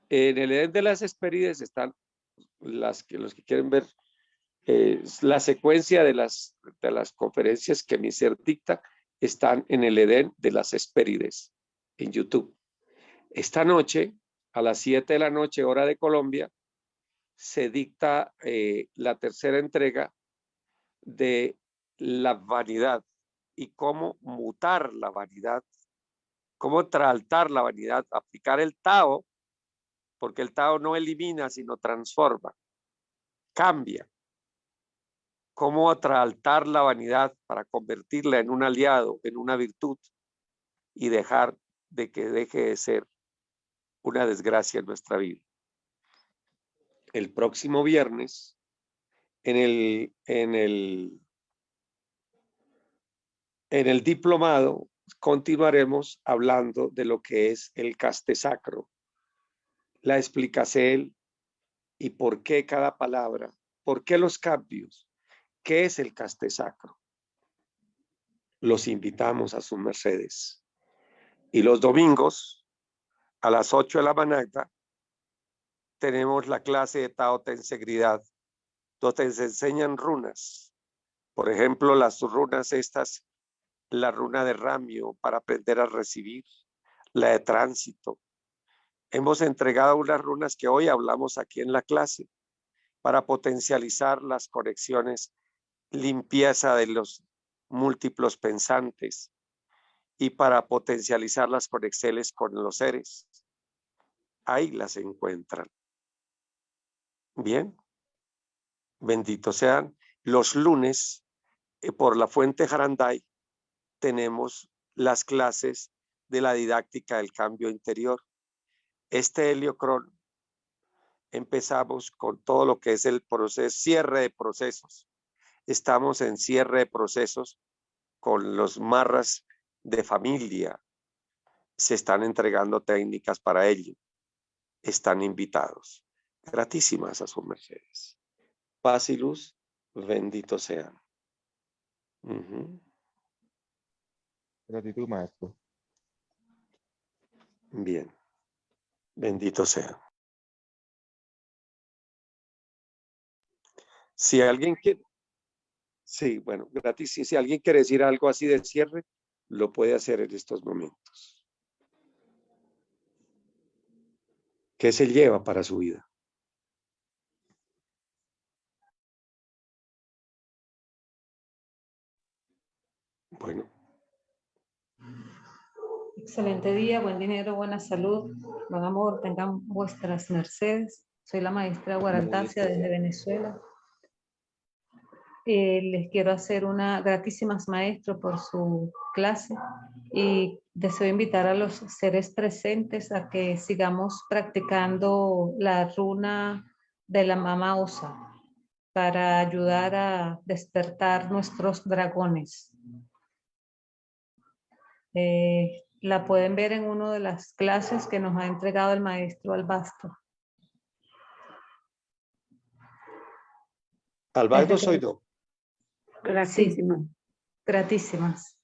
En el Edén de las Hespérides están los que quieren ver la secuencia de las conferencias que mi ser dicta, están en el Edén de las Hespérides en YouTube. Esta noche, a las 7 de la noche, hora de Colombia, se dicta la tercera entrega de la vanidad y cómo mutar la vanidad, cómo traltar la vanidad, aplicar el Tao, porque el Tao no elimina, sino transforma, cambia. Cómo traltar la vanidad para convertirla en un aliado, en una virtud y dejar de que deje de ser una desgracia en nuestra vida. El próximo viernes, en el diplomado, continuaremos hablando de lo que es el caste sacro, la explicación y por qué cada palabra, por qué los cambios, qué es el caste sacro. Los invitamos a sus mercedes. Y los domingos, a las 8 de la mañana, tenemos la clase de Tao Te Segridad, donde se enseñan runas. Por ejemplo, las runas estas, la runa de Ramio para aprender a recibir, la de tránsito. Hemos entregado unas runas que hoy hablamos aquí en la clase para potencializar las conexiones, limpieza de los múltiplos pensantes y para potencializar las conexiones con los seres. Ahí las encuentran. Bien, benditos sean. Los lunes, por la Fuente Jaranday, tenemos las clases de la didáctica del cambio interior. Este heliocrón, empezamos con todo lo que es el proceso, cierre de procesos. Estamos en cierre de procesos con los marras de familia. Se están entregando técnicas para ello. Están invitados. Gratísimas a sus mercedes. Paz y luz, benditos sean. Gratitud, maestro. Bien, benditos sean. Si alguien quiere, sí, bueno, gratis. Si alguien quiere decir algo así de cierre, lo puede hacer en estos momentos. ¿Qué se lleva para su vida? Bueno. Excelente día, buen dinero, buena salud, buen amor, tengan vuestras mercedes. Soy la maestra Guarantasia desde Venezuela. Les quiero hacer una gratísimas maestro por su clase y deseo invitar a los seres presentes a que sigamos practicando la runa de la Mama Osa para ayudar a despertar nuestros dragones. La pueden ver en una de las clases que nos ha entregado el maestro Albasto. Albasto soy yo. Gratísimas. Sí, gratísimas.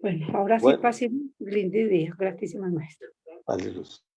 Bueno, ahora sí, paz y lindo día. Gratísimas, maestro. Paz y luz.